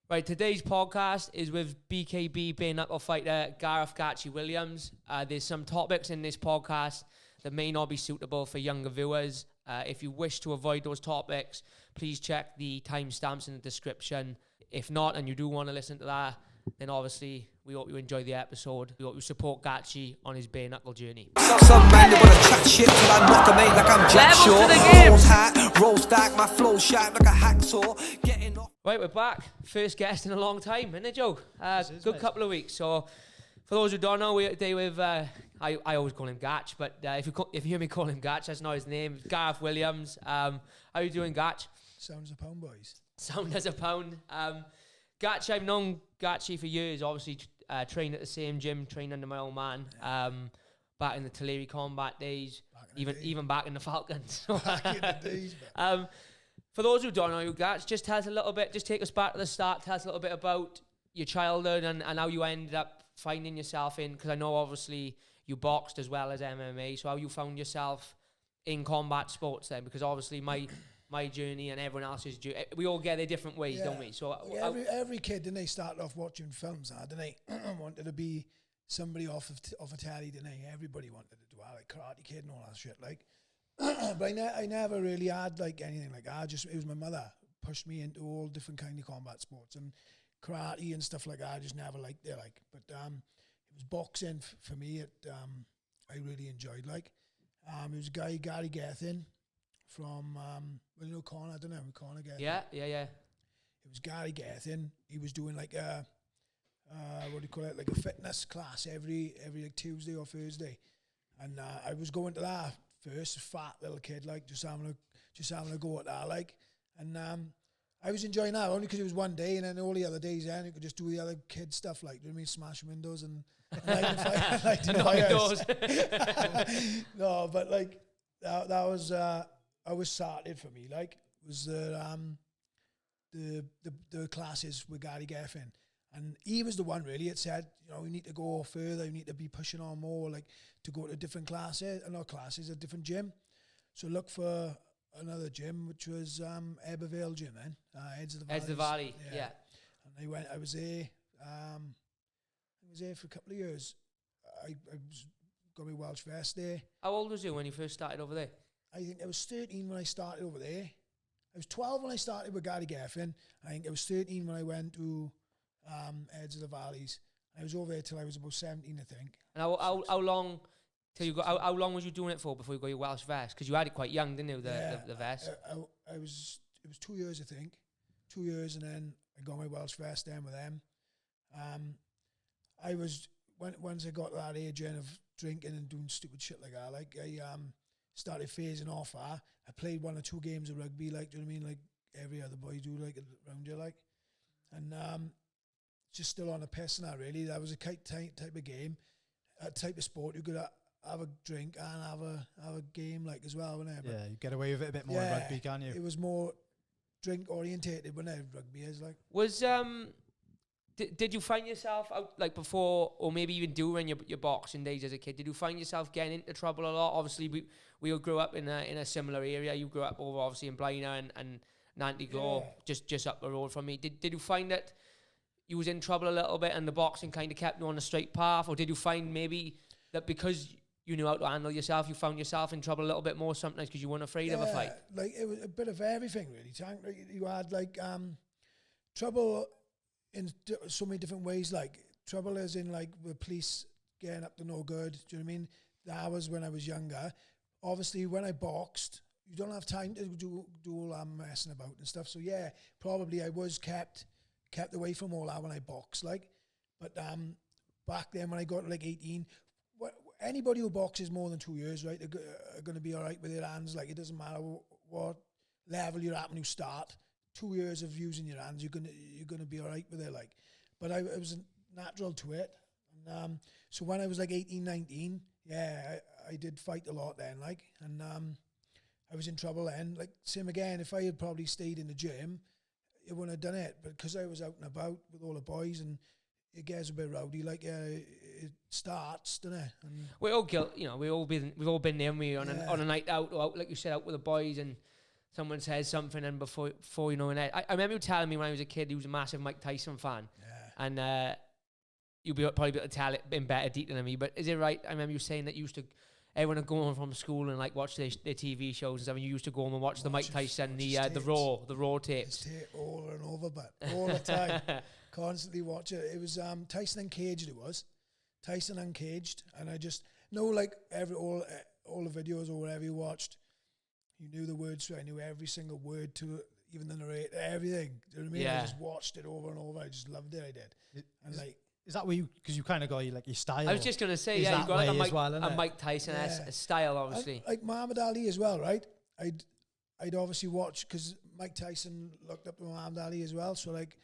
Right, today's podcast is with BKB bare knuckle fighter Gareth Gatchy Williams. There's some topics in this podcast that may not be suitable for younger viewers. If you wish to avoid those topics, please check the timestamps in the description. If not, and you do want to listen to that, then obviously we hope you enjoy the episode. We hope you support Gatchy on his bare knuckle journey. Some man they wanna chat shit till I knock 'em, ain't like I'm Jack Shaw. Rolls hat, rolls back, my flow sharp like a hacksaw. Getting off. Right, we're back. First guest in a long time, isn't it, Joe? Good couple of weeks. So, for those who don't know, we're today with, I always call him Gatch, but if you hear me call him Gatch, that's not his name. Gareth Williams. How you doing, Gatch? Sound as a pound, boys. Sound as a pound. Gatch, I've known Gatchy for years, obviously trained at the same gym, trained under my old man, back in the Tulare combat days, even back in the Falcons. Back in the days, for those who don't know you, Gatch, just tell us a little bit, just take us back to the start, tell us a little bit about your childhood and how you ended up finding yourself in, because I know obviously you boxed as well as MMA, so how you found yourself in combat sports then, because obviously my journey and everyone else's journey, we all get their different ways, don't we? So every kid, didn't they, started off watching films, didn't they? Wanted to be somebody off a telly, didn't they? Everybody wanted to do that, like Karate Kid and all that shit, like. But I never really had like anything like that. It was my mother pushed me into all different kind of combat sports and karate and stuff like that. I just never liked it, like. But it was boxing for me. I really enjoyed, like. It was a guy, Gareth Gatchy from Connor. I don't know, Connor Gatchy. Yeah. It was Gareth Gatchy. He was doing like a what do you call it? Like a fitness class every like Tuesday or Thursday, and I was going to that first, fat little kid, like just having a go at that, like, and I was enjoying that only because it was one day, and then all the other days, then you could just do the other kid stuff, like, you know what I mean, smash windows and lighting fires. No, but like that was I was started for me, like, was the classes with Gareth Gatchy. And he was the one really that said, you know, we need to go further, we need to be pushing on more, like to go to different classes, a different gym. So look for another gym, which was Ebervale Gym then, Heads of the Valley, yeah. And I was there for a couple of years. I got my Welsh vest there. How old was you when you first started over there? I think I was 13 when I started over there. I was 12 when I started with Gareth Gatchy. I think I was 13 when I went to Heads of the Valleys. I was over there till I was about 17, I think. And how long till you got? How long was you doing it for before you got your Welsh vest? Because you had it quite young, didn't you? The vest. It was 2 years, I think. 2 years, and then I got my Welsh vest then with them. I was once I got to that age of drinking and doing stupid shit like that. Like I started phasing off. I played 1 or 2 games of rugby, like, do you know what I mean? Like every other boy do, like around you, like, and just still on a piss and that, really. That was a type of game, a type of sport. You could have a drink and have a game, like, as well, wouldn't it? Yeah, you get away with it a bit more in rugby, can't you? It was more drink orientated, wouldn't it? Rugby is like. Was did you find yourself out, like, before, or maybe even during your boxing days as a kid? Did you find yourself getting into trouble a lot? Obviously, we all grew up in a similar area. You grew up over obviously in Blaenau and Nanty-Glore, just up the road from me. Did you find that you was in trouble a little bit and the boxing kind of kept you on the straight path, or did you find maybe that because you knew how to handle yourself, you found yourself in trouble a little bit more sometimes because you weren't afraid of a fight? Like, it was a bit of everything, really, Tank. Like, you had like trouble in so many different ways. Like, trouble as in like the police getting up to no good. Do you know what I mean? That was when I was younger. Obviously, when I boxed, you don't have time to do all that messing about and stuff. So yeah, probably I was kept away from all that when I boxed, like. But back then when I got like 18, anybody who boxes more than 2 years, right, are going to be all right with their hands. Like, it doesn't matter what level you're at when you start. 2 years of using your hands, you're gonna be all right with it, like. But I was natural to it. And, so when I was like 18, 19, yeah, I did fight a lot then, like, and I was in trouble then. Like, same again, if I had probably stayed in the gym, it wouldn't have done it. But because I was out and about with all the boys, and it gets a bit rowdy, like, it starts, doesn't it? And we're all guilty, you know. We've all been there. On a night out, or out, like you said, out with the boys, and someone says something, and before you know it, I remember you telling me when I was a kid, you was a massive Mike Tyson fan. Yeah. And you'll probably be able to tell it in better detail than me, but is it right? I remember you saying that you used to, everyone would go home from school and like watch their TV shows and stuff, and you used to go home and watch the Mike Tyson, the raw tapes. Tape over and over, but all the time, constantly watch it. It was Tyson Uncaged. It was Tyson Uncaged, and I just know like all the videos or whatever you watched, you knew the words to it. I knew every single word to it, even the narrator, everything. Do you know what I mean? Yeah. I just watched it over and over. I just loved it. I did. Is that where you, because you kind of got your style? I was just going to say, Is yeah, you got like a it? Mike Tyson style, obviously. And, like Muhammad Ali as well, right? I'd obviously watch, because Mike Tyson looked up to Muhammad Ali as well, so like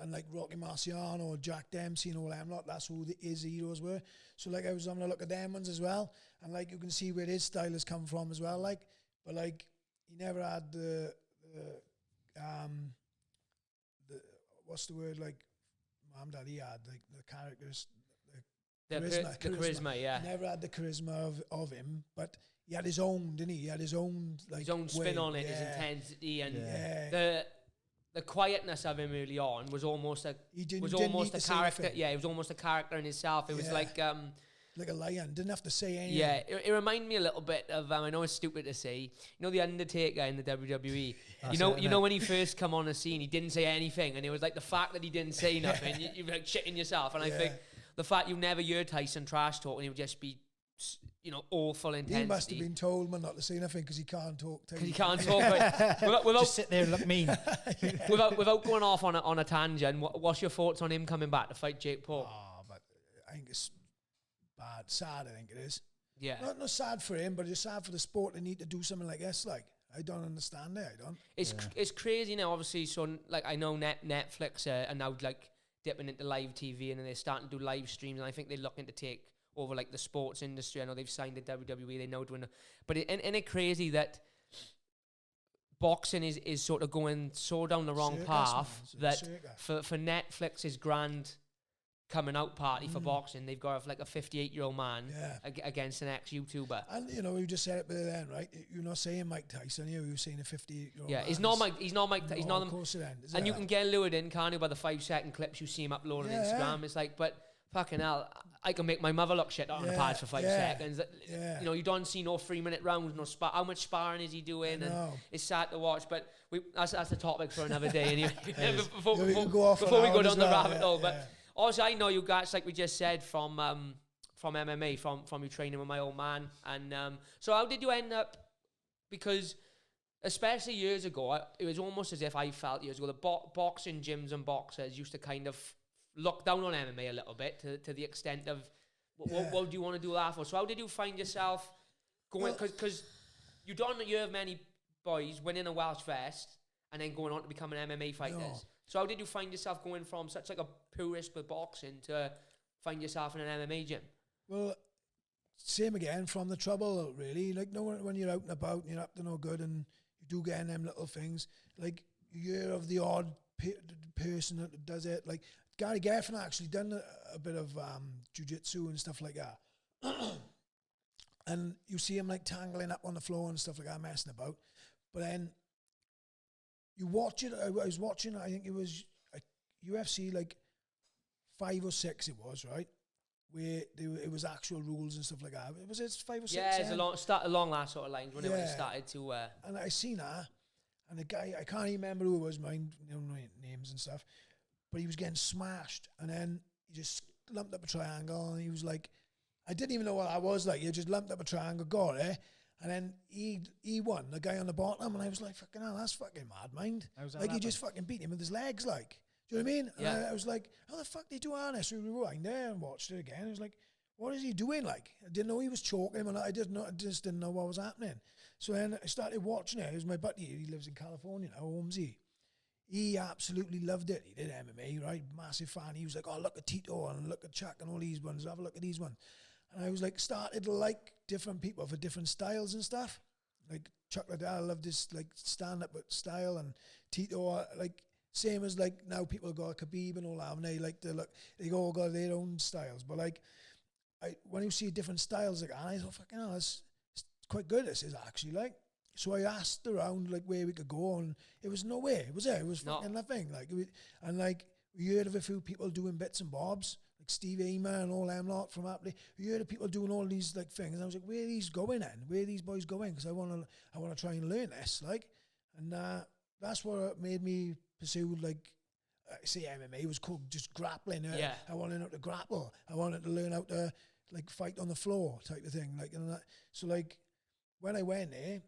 and like Rocky Marciano, Jack Dempsey and all them lot, that's who his heroes were. So like I was having a look at them ones as well, and like you can see where his style has come from as well, like, but like he never had the what's the word, like Muhammad Ali had, like the characters, The charisma, yeah. He never had the charisma of him, but he had his own, didn't he? He had his own, like, his own spin on it, his intensity, and the quietness of him early on was almost a character. Yeah, it was almost a character in itself. It was like a lion. Didn't have to say anything. Yeah, it reminded me a little bit of I know it's stupid to say, you know, the Undertaker in the WWE. You know when he first come on the scene, he didn't say anything, and it was like the fact that he didn't say nothing, you're like shitting yourself. And I think the fact you never hear Tyson trash talk, and he would just be, you know, awful intensity. He must have been told, man, not to say nothing because he can't talk. Because he can't talk. Without just sit there and look mean. without going off on a tangent, what's your thoughts on him coming back to fight Jake Paul? Oh, but I think it's bad, sad. I think it is. Yeah. Not sad for him, but it's sad for the sport. They need to do something like this. Like, I don't understand it. I don't. It's crazy now. Obviously, so like I know Netflix are now like dipping into live TV, and then they're starting to do live streams, and I think they're looking to take over like the sports industry. I know they've signed the WWE. They know doing it, but isn't it crazy that boxing is sort of going so down the wrong path that for Netflix's grand coming out party for boxing, they've got like a 58-year-old man against an ex-YouTuber. And you know, we just said it then, right? You're not saying Mike Tyson, you're saying a 58-year-old man. He's not Mike. He's not Mike. He's not. Of course it is. And you can get lured in, can't you, by the 5-second clips you see him uploading on Instagram. It's like, but fucking hell, I can make my mother look shit on the pads for 5 seconds. You know, you don't see no 3-minute rounds, no how much sparring is he doing? And it's sad to watch, but that's the topic for another day. Anyway, before we go down the rabbit hole, but also I know you guys, like we just said, from MMA, from you training with my old man, and so how did you end up? Because especially years ago, it was almost as if I felt years ago the boxing gyms and boxers used to kind of look down on MMA a little bit to the extent of what do you want to do that for? So how did you find yourself going? Because you don't hear of many boys winning a Welsh vest and then going on to become an MMA fighters. No. So how did you find yourself going from such like a purist with boxing to find yourself in an MMA gym? Well, same again, from the trouble, really. Like, no, when you're out and about and you're up to no good and you do get in them little things, like you hear of the odd person that does it. Like Gary Gaffin actually done a bit of jiu-jitsu and stuff like that. And you see him like tangling up on the floor and stuff like that, messing about. But then you watch it. I was watching, I think it was a UFC like 5 or 6 it was, right? Where it was actual rules and stuff like that. It was 5 or 6. Yeah, it's along that sort of lines when it started to... And I seen that, and the guy, I can't even remember who it was, names and stuff, but he was getting smashed, and then he just lumped up a triangle, and he was like, I didn't even know what I was like. He just lumped up a triangle, got it, and then he won, the guy on the bottom, and I was like, fucking hell, that's fucking mad, mind. Like, he just fucking beat him with his legs, like. Do you know what I mean? Yeah. And I was like, how the fuck did he do that? So we rewind there and watched it again. I was like, what is he doing? Like, I didn't know he was choking him, and I just didn't know what was happening. So then I started watching it. It was my buddy. He lives in California now, Holmesy. He absolutely loved it. He did MMA, right? Massive fan. He was like, oh, look at Tito and look at Chuck and all these ones. Have a look at these ones. And I was like, started to like different people for different styles and stuff. Like Chuck Liddell, I loved his like stand-up style, and Tito, like, same as like now people got Khabib and all that, and they like to look, they all got their own styles. But like, when you see different styles, like, I thought, fucking hell, it's quite good. This is actually like, So I asked around like where we could go, and it was nowhere. Was it? It was No. fucking nothing. Like, and like we heard of a few people doing bits and bobs, like Steve Eamer and all them lot from Apley. We heard of people doing all these like things, and I was like, where are these going then? Where are these boys going? Because I want to try and learn this, like, and that's what made me pursue like. Say MMA was called just grappling. Yeah. I wanted to grapple. I wanted to learn how to like fight on the floor type of thing. Like, and that. So like when I went there,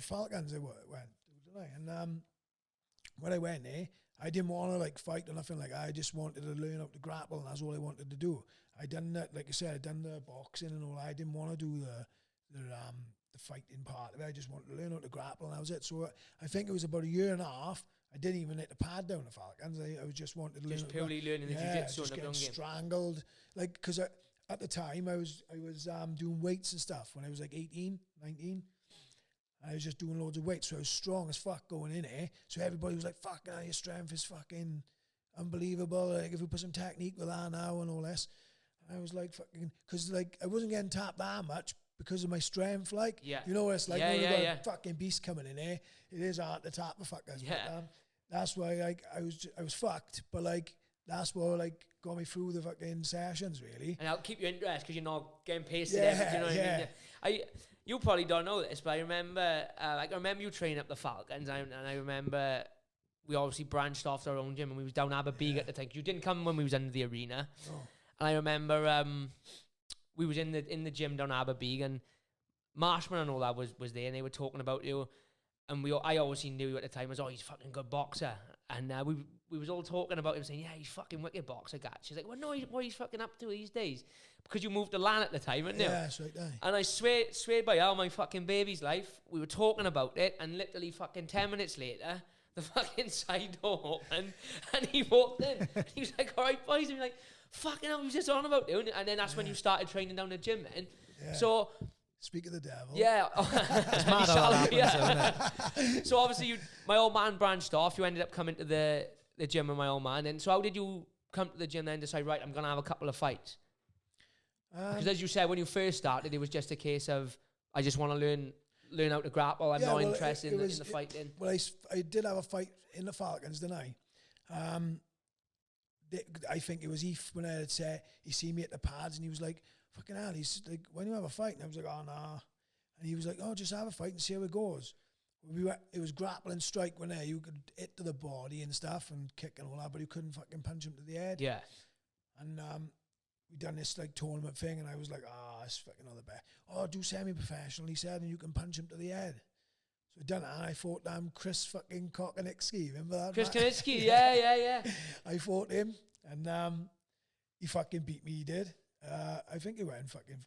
Falcons I went, didn't I? And when I went there, I didn't want to like fight or nothing. Like, I just wanted to learn how to grapple, and that's all I wanted to do. I done that, like I said, I done the boxing and all. I didn't want to do the fighting part of it. I just wanted to learn how to grapple, and that was it. So I think it was about a year and a half. I didn't even let the pad down the Falcons. I was just wanted to learn. Just purely learning the jiu-jitsu just and the getting game. strangled. Like, because at the time I was doing weights and stuff when I was like 18, 19. I was just doing loads of weights, so I was strong as fuck going in here. So everybody was like, "Fuck, your strength is fucking unbelievable. Like, if we put some technique with that now and all this." And I was like, "Fucking," because like I wasn't getting tapped that much because of my strength. Like, Yeah. you know what it's like Yeah, when you've yeah, got yeah. a fucking beast coming in here. It is hard to tap the fuckers. Yeah. But, that's why like I was fucked, but like that's what like got me through the fucking sessions really. And I'll keep you interested because you're not getting pasted. Yeah, You know what yeah. I mean? You probably don't know this, but I remember, I remember you training up the Falcons, and I remember we obviously branched off to our own gym, and we was down Aberbeeg at the time. You didn't come when we was under the arena, and I remember we was in the gym down Aberbeeg, and Marshman and all that was there, and they were talking about you. And I obviously knew you at the time as, he's a fucking good boxer. And we was all talking about him saying, yeah, he's fucking wicked boxer, Gatch. She's like, well, no, what he's fucking up to these days? Because you moved to LAN at the time, didn't you? Yeah, that's right. And I swear by all my fucking baby's life, we were talking about it, and literally fucking 10 minutes later, the fucking side door opened, and he walked in. He was like, all right, boys. And we're like, fucking hell, we was just on about doing it. And then that's when you started training down the gym, then. Yeah. So... Speak of the devil. Yeah. It's mad how that happens, isn't it? So obviously, my old man branched off. You ended up coming to the gym with my old man. And so how did you come to the gym then and decide, right, I'm going to have a couple of fights? Because as you said, when you first started, it was just a case of, I just want to learn how to grapple. I'm not interested in the fighting. Well, I did have a fight in the Falcons, didn't I? I think it was Heath when I had said, he seen me at the pads and he was like, fucking hell, he's like, when you have a fight? And I was like, oh, nah. And he was like, oh, just have a fight and see how it goes. It was grapple and strike when you could hit to the body and stuff and kick and all that, but you couldn't fucking punch him to the head. Yeah. And we done this like tournament thing and I was like, it's fucking all the best. Oh, do semi-professional, he said, and you can punch him to the head. So I done that and I fought Chris fucking Kokonitsky, remember that? Chris Kokonitsky, yeah. I fought him and he fucking beat me, he did. I think it went fucking...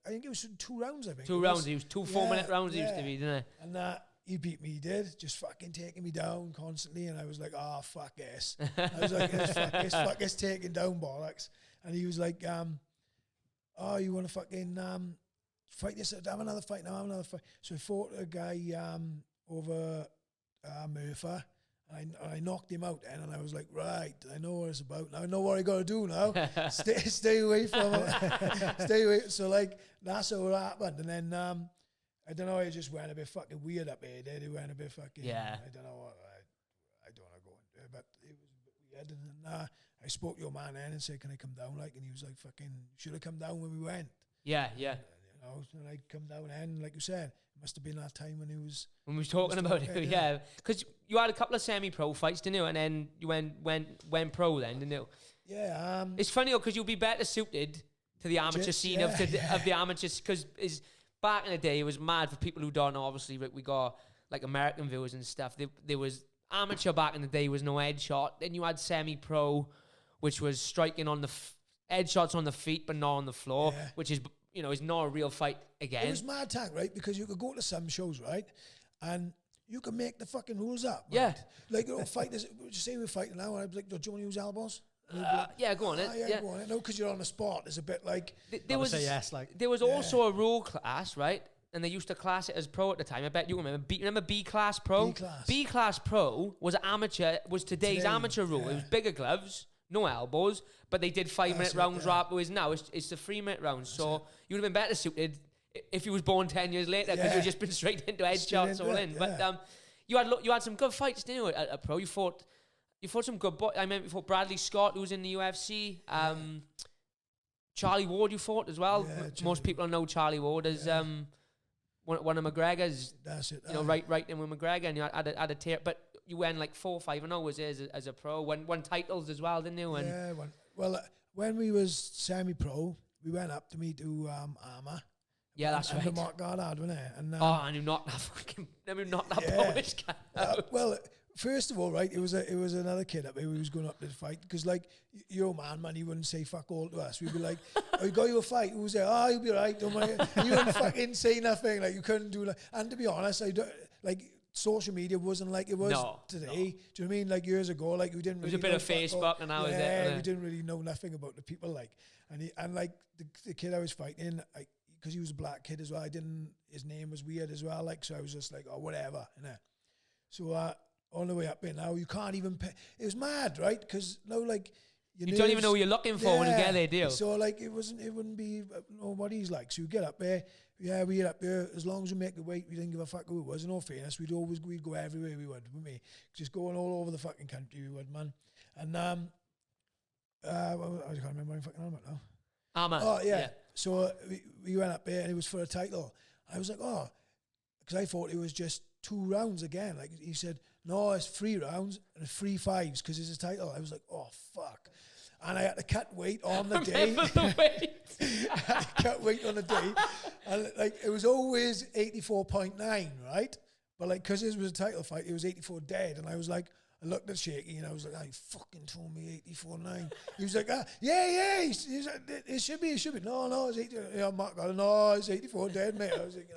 I think it was 2 rounds, I think. 2 rounds. It was 2 4-minute rounds it used to be, didn't it? And he beat me, he did. Just fucking taking me down constantly. And I was like, fuck this. I was like, fuck this taking down bollocks. And he was like, you want to fucking fight this? Have another fight now, have another fight. So I fought a guy over Murphy. I knocked him out then, and I was like, right, I know what it's about. Now I know what I got to do now. stay away from it. Stay away. So, like, that's how it happened. And then, I don't know, it just went a bit fucking weird up here. It went a bit fucking, yeah. I don't know what, I don't want to go into it, but it was a bit weird. And then I spoke to your man then and said, can I come down? Like, and he was like, fucking, should have come down when we went. Yeah. And I come down and like you said, it must have been that time when he was... When we was talking about it, yeah. Because you had a couple of semi-pro fights, didn't you? And then you went pro then, didn't you? Yeah. It's funny, though, because you'll be better suited to the amateur scene of the amateurs, because back in the day, it was mad for people who don't know, obviously, we got, like, American viewers and stuff. There was amateur back in the day, was no headshot. Then you had semi-pro, which was striking on the... headshots on the feet, but not on the floor, which is... is not a real fight again. It was mad tank, right? Because you could go to some shows, right? And you can make the fucking rules up. Right? Yeah. Like, fighters, would you say we're fighting now? And I'd be like, do you want to use elbows? Yeah, go on. Yeah, go on. No, because you're on the spot. It's a bit like... There was also a rule class, right? And they used to class it as pro at the time. I bet you remember. Remember B-class pro? B-class pro was today's amateur rule. It was bigger gloves, no elbows, but they did 5-minute rounds right up. Whereas now it's the 3-minute rounds. So you would have been better suited if he was born 10 years later, because you've just been straight into headshots all in. Yeah. But you had some good fights, didn't you, at pro? You fought some good boys. I remember you fought Bradley Scott, who was in the UFC. Charlie Ward you fought as well. Most people know Charlie Ward as one of McGregor's. That's it. You know, right in with McGregor, and you had a tear. But you went like 4-5-0 was it as a pro. Won titles as well, didn't you? And yeah. Well, when we was semi-pro, we went up to meet Armour. Yeah, that's right. And the Mark Guard had, wasn't it? And, I knew not that Polish guy. Well, first of all, right, it was another kid up here who was going up to the fight, because like your man, he wouldn't say fuck all to us. We'd be like, "Oh, you got you a fight?" Who was there? "Oh, you'll be right. Don't worry." You wouldn't fucking say nothing. Like you couldn't do like. And to be honest, I don't like. Social media wasn't like it was today. No. Do you know what I mean? Like years ago, like we didn't. It was really a bit of Facebook, and now we didn't really know nothing about the people. Like, and like the kid I was fighting, because he was a black kid as well. His name was weird as well. Like, so I was just like, oh, whatever. You know? So on the way up here now, you can't even pay. It was mad, right? Because no, like you don't even know what you're looking for when you get there, do you? So like it wouldn't be what he's like. So you get up there. Yeah, we get up there. As long as we make the weight, we didn't give a fuck who it was. In all fairness, we'd go everywhere we would, wouldn't we? Just going all over the fucking country, we would, man. And I can't remember what I'm fucking on about now. Armour. Oh yeah. So we went up there, and it was for a title. I was like, oh, because I thought it was just 2 rounds again. Like he said, no, it's 3 rounds and 3 5s because it's a title. I was like, oh fuck. And I had to cut weight on the day. I had to cut weight on the day. And like it was always 84.9, right? But like, because this was a title fight, it was 84 dead. And I was like, I looked at Shaky and I was like, "I fucking told me 84.9." He was like, yeah. He's like, it should be. No, it's 80. Mark got no, it's 84 dead, mate. I was like,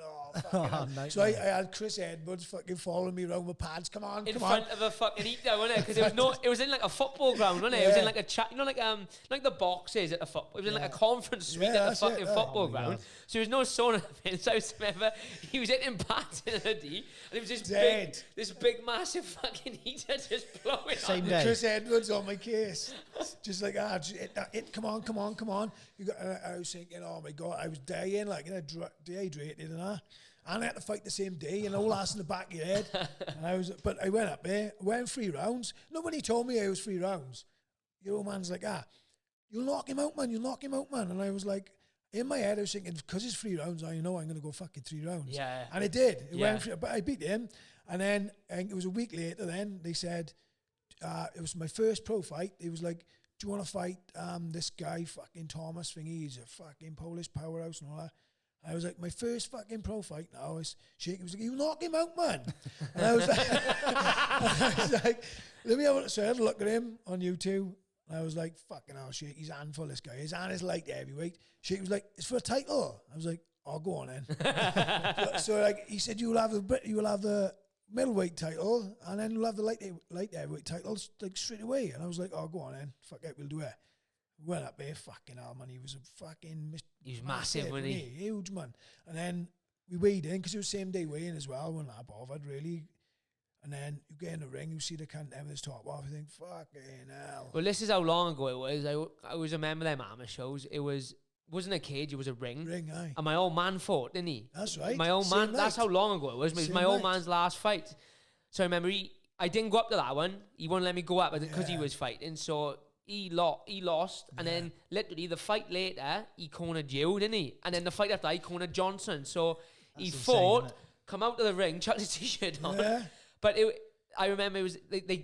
fucking so I had Chris Edwards fucking following me around with pads. Come on, in front of a fucking eater, wasn't it? Because it was in like a football ground, wasn't it? It was in like a chat, like the boxes at the football. It was in like a conference suite at the fucking football ground. So there was no sauna. So I remember he was hitting pads in a D, and it was this big massive fucking heater just blowing. Same day. Chris Edwards on my case, just like come on. I was thinking, oh my god, I was dying, like dehydrated and that. And I had to fight the same day, and all ass in the back of your head. And but I went up there, went 3 rounds. Nobody told me I was 3 rounds. Your old man's like, you'll knock him out, man. And I was like, in my head, I was thinking, because it's 3 rounds, I know I'm going to go fucking 3 rounds. Yeah. And it did. It went but I beat him. And then I think it was a week later, then they said, it was my first pro fight. It was like, do you want to fight this guy, fucking Thomas thingy? He's a fucking Polish powerhouse and all that. I was like, my first fucking pro fight now is Shaky was like, you knock him out, man. And I was like, let me have a look. So I had a look at him on YouTube. And I was like, fucking hell, Shaky's handful, this guy. His hand is light heavyweight. Shaky was like, it's for a title. I was like, oh, go on then. so like, he said, you will have the middleweight title, and then you'll have the light heavyweight titles like straight away. And I was like, oh, go on then. Fuck it, we'll do it. Went up there, fucking hell, man. He was a fucking... He was massive, wasn't he? Huge, man. And then we weighed in, because it was same day weigh-in as well. Wasn't that bothered, really. And then you get in the ring, you see the cunt there with his top off, you think, fucking hell. Well, this is how long ago it was. I always remember them amateur shows. It wasn't a cage, it was a ring. Aye. And my old man fought, didn't he? That's right. My old man, that's how long ago it was. It was my old man's last fight. So I remember I didn't go up to that one. He wouldn't let me go up because he was fighting. So he lost. And then literally the fight later, he cornered you, didn't he? And then the fight after, he cornered Johnson. So that's he fought, come out of the ring, chucked his t-shirt on. Yeah. But I remember it was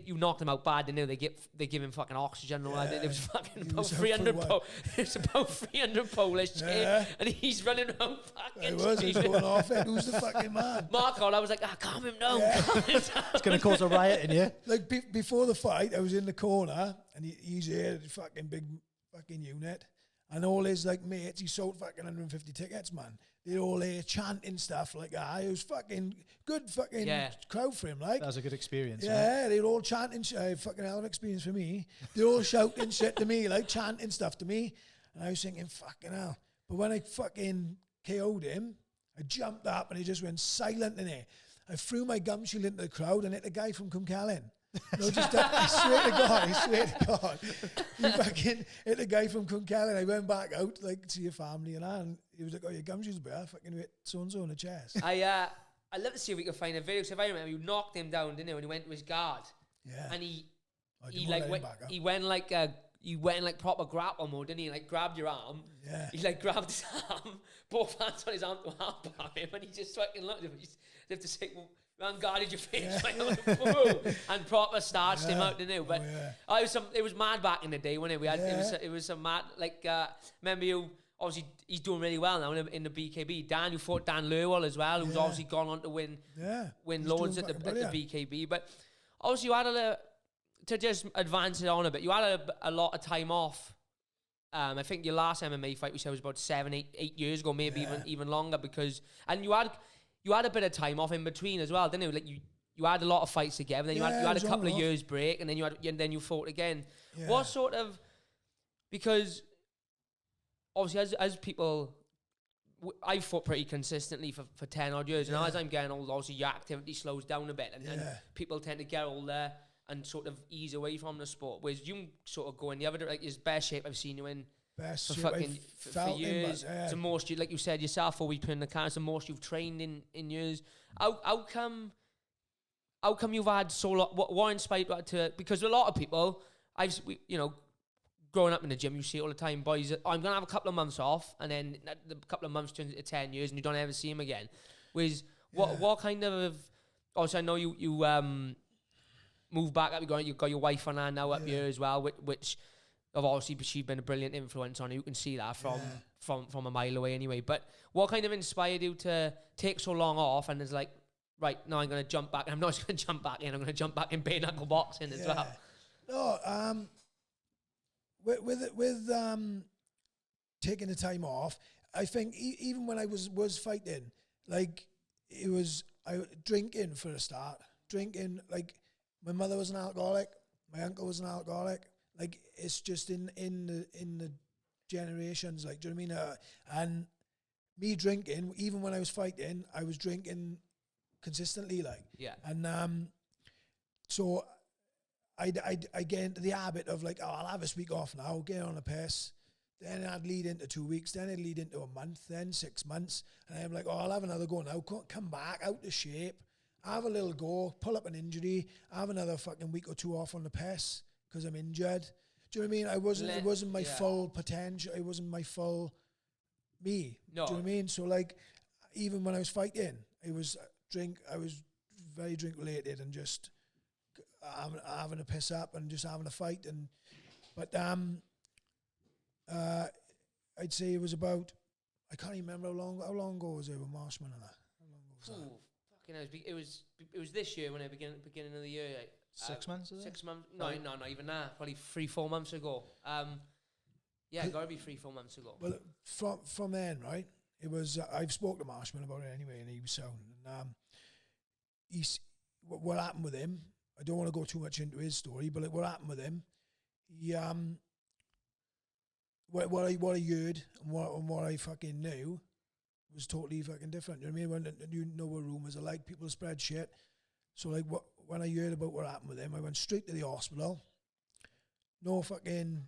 you knocked him out bad, didn't they? They give him fucking oxygen and all that. It was fucking about 300 it was about 300 Polish and he's running around fucking. He's going off it. Who's the fucking man? Mark, I was like, calm him down. It's going to cause a riot in you. Like before the fight, I was in the corner and he's here, the fucking big fucking unit, and all his like mates. He sold fucking 150 tickets, man. They're all here chanting stuff like that. It was fucking good fucking crowd for him, like. That was a good experience. Yeah, right? They're all chanting, fucking hell of an experience for me. They're all shouting shit to me, like chanting stuff to me. And I was thinking, fucking hell. But when I fucking KO'd him, I jumped up and he just went silent in it. I threw my gum shield into the crowd and hit the guy from Cumcallen. No, just I swear to God. You fucking hit a guy from Clonkelly, and I went back out like to your family and he was like, "Oh, your gumshoes bare." I fucking hit so and so in the chest. I'd love to see if we could find a video. So if I remember, you knocked him down, didn't you? When he went to his guard. Yeah. And he went in like proper grapple mode, didn't he? Like grabbed your arm. Yeah. He like grabbed his arm, both hands on his arm to arm him, and he just fucking looked at him. He have to say, well, man, guarded your face, and proper starched him out, didn't he? But it was mad back in the day, wasn't it? We had it was some mad like remember you. Obviously, he's doing really well now in the BKB. Dan, who fought Dan Lurwell as well, who's obviously gone on to win loads at the BKB. But obviously, you had to just advance it on a bit. You had a lot of time off. I think your last MMA fight we said was about 8 years ago, maybe even longer. And you had a bit of time off in between as well, didn't you? Like you had a lot of fights together. Then you had a couple of years break, and then you fought again. Yeah. What sort of, because obviously as people, I've fought pretty consistently for 10 odd years, and as I'm getting old, obviously your activity slows down a bit, and people tend to get older and sort of ease away from the sport. Whereas you sort of go in the other direction. It's best shape I've seen you in for years. It's the most, like you said yourself, 4 weeks in the car, it's the most you've trained in years. How come you've had so long? What inspired you to? Because a lot of people, growing up in the gym, you see it all the time. Boys, I'm gonna have a couple of months off, and then the couple of months turns into 10 years, and you don't ever see him again. Whereas what kind of? Also, I know you moved back up. You've got your wife on hand now up here as well, which have obviously she's been a brilliant influence on you. You can see that from a mile away anyway. But what kind of inspired you to take so long off and it's like, right, now I'm going to jump back. I'm not just going to jump back in. I'm going to jump back in bare knuckle boxing as well. No, with taking the time off, I think even when I was fighting, like I drinking for a start. Drinking, like my mother was an alcoholic, my uncle was an alcoholic. Like it's just in the generations. Like, do you know what I mean? And me drinking, even when I was fighting, I was drinking consistently. Like, and so I get into the habit of like, oh, I'll have this week off now, get on a piss. Then I'd lead into 2 weeks, then it'd lead into a month, then 6 months. And I'm like, oh, I'll have another go now, come back, out of shape, have a little go, pull up an injury, have another fucking week or two off on the piss because I'm injured. Do you know what I mean? It wasn't my full potential, it wasn't my full me. No. Do you know what I mean? So like, even when I was fighting, I was very drink related and just having a piss up and just having a fight. But I'd say it was about, I can't even remember how long ago was it with Marshman and that. How long ago was that? It was this year when I beginning of the year. Like, 6 months ago? 6 months? No, not even that. Probably 3-4 months ago. Yeah, gotta be 3-4 months ago. Well, from then, right? It was. I've spoke to Marshman about it anyway, and he was sound. And what happened with him? I don't want to go too much into his story, but what happened with him? He what I heard and what I fucking knew was totally fucking different. You know what I mean? When you know what rumours are like, people spread shit. So like when I heard about what happened with him, I went straight to the hospital. No fucking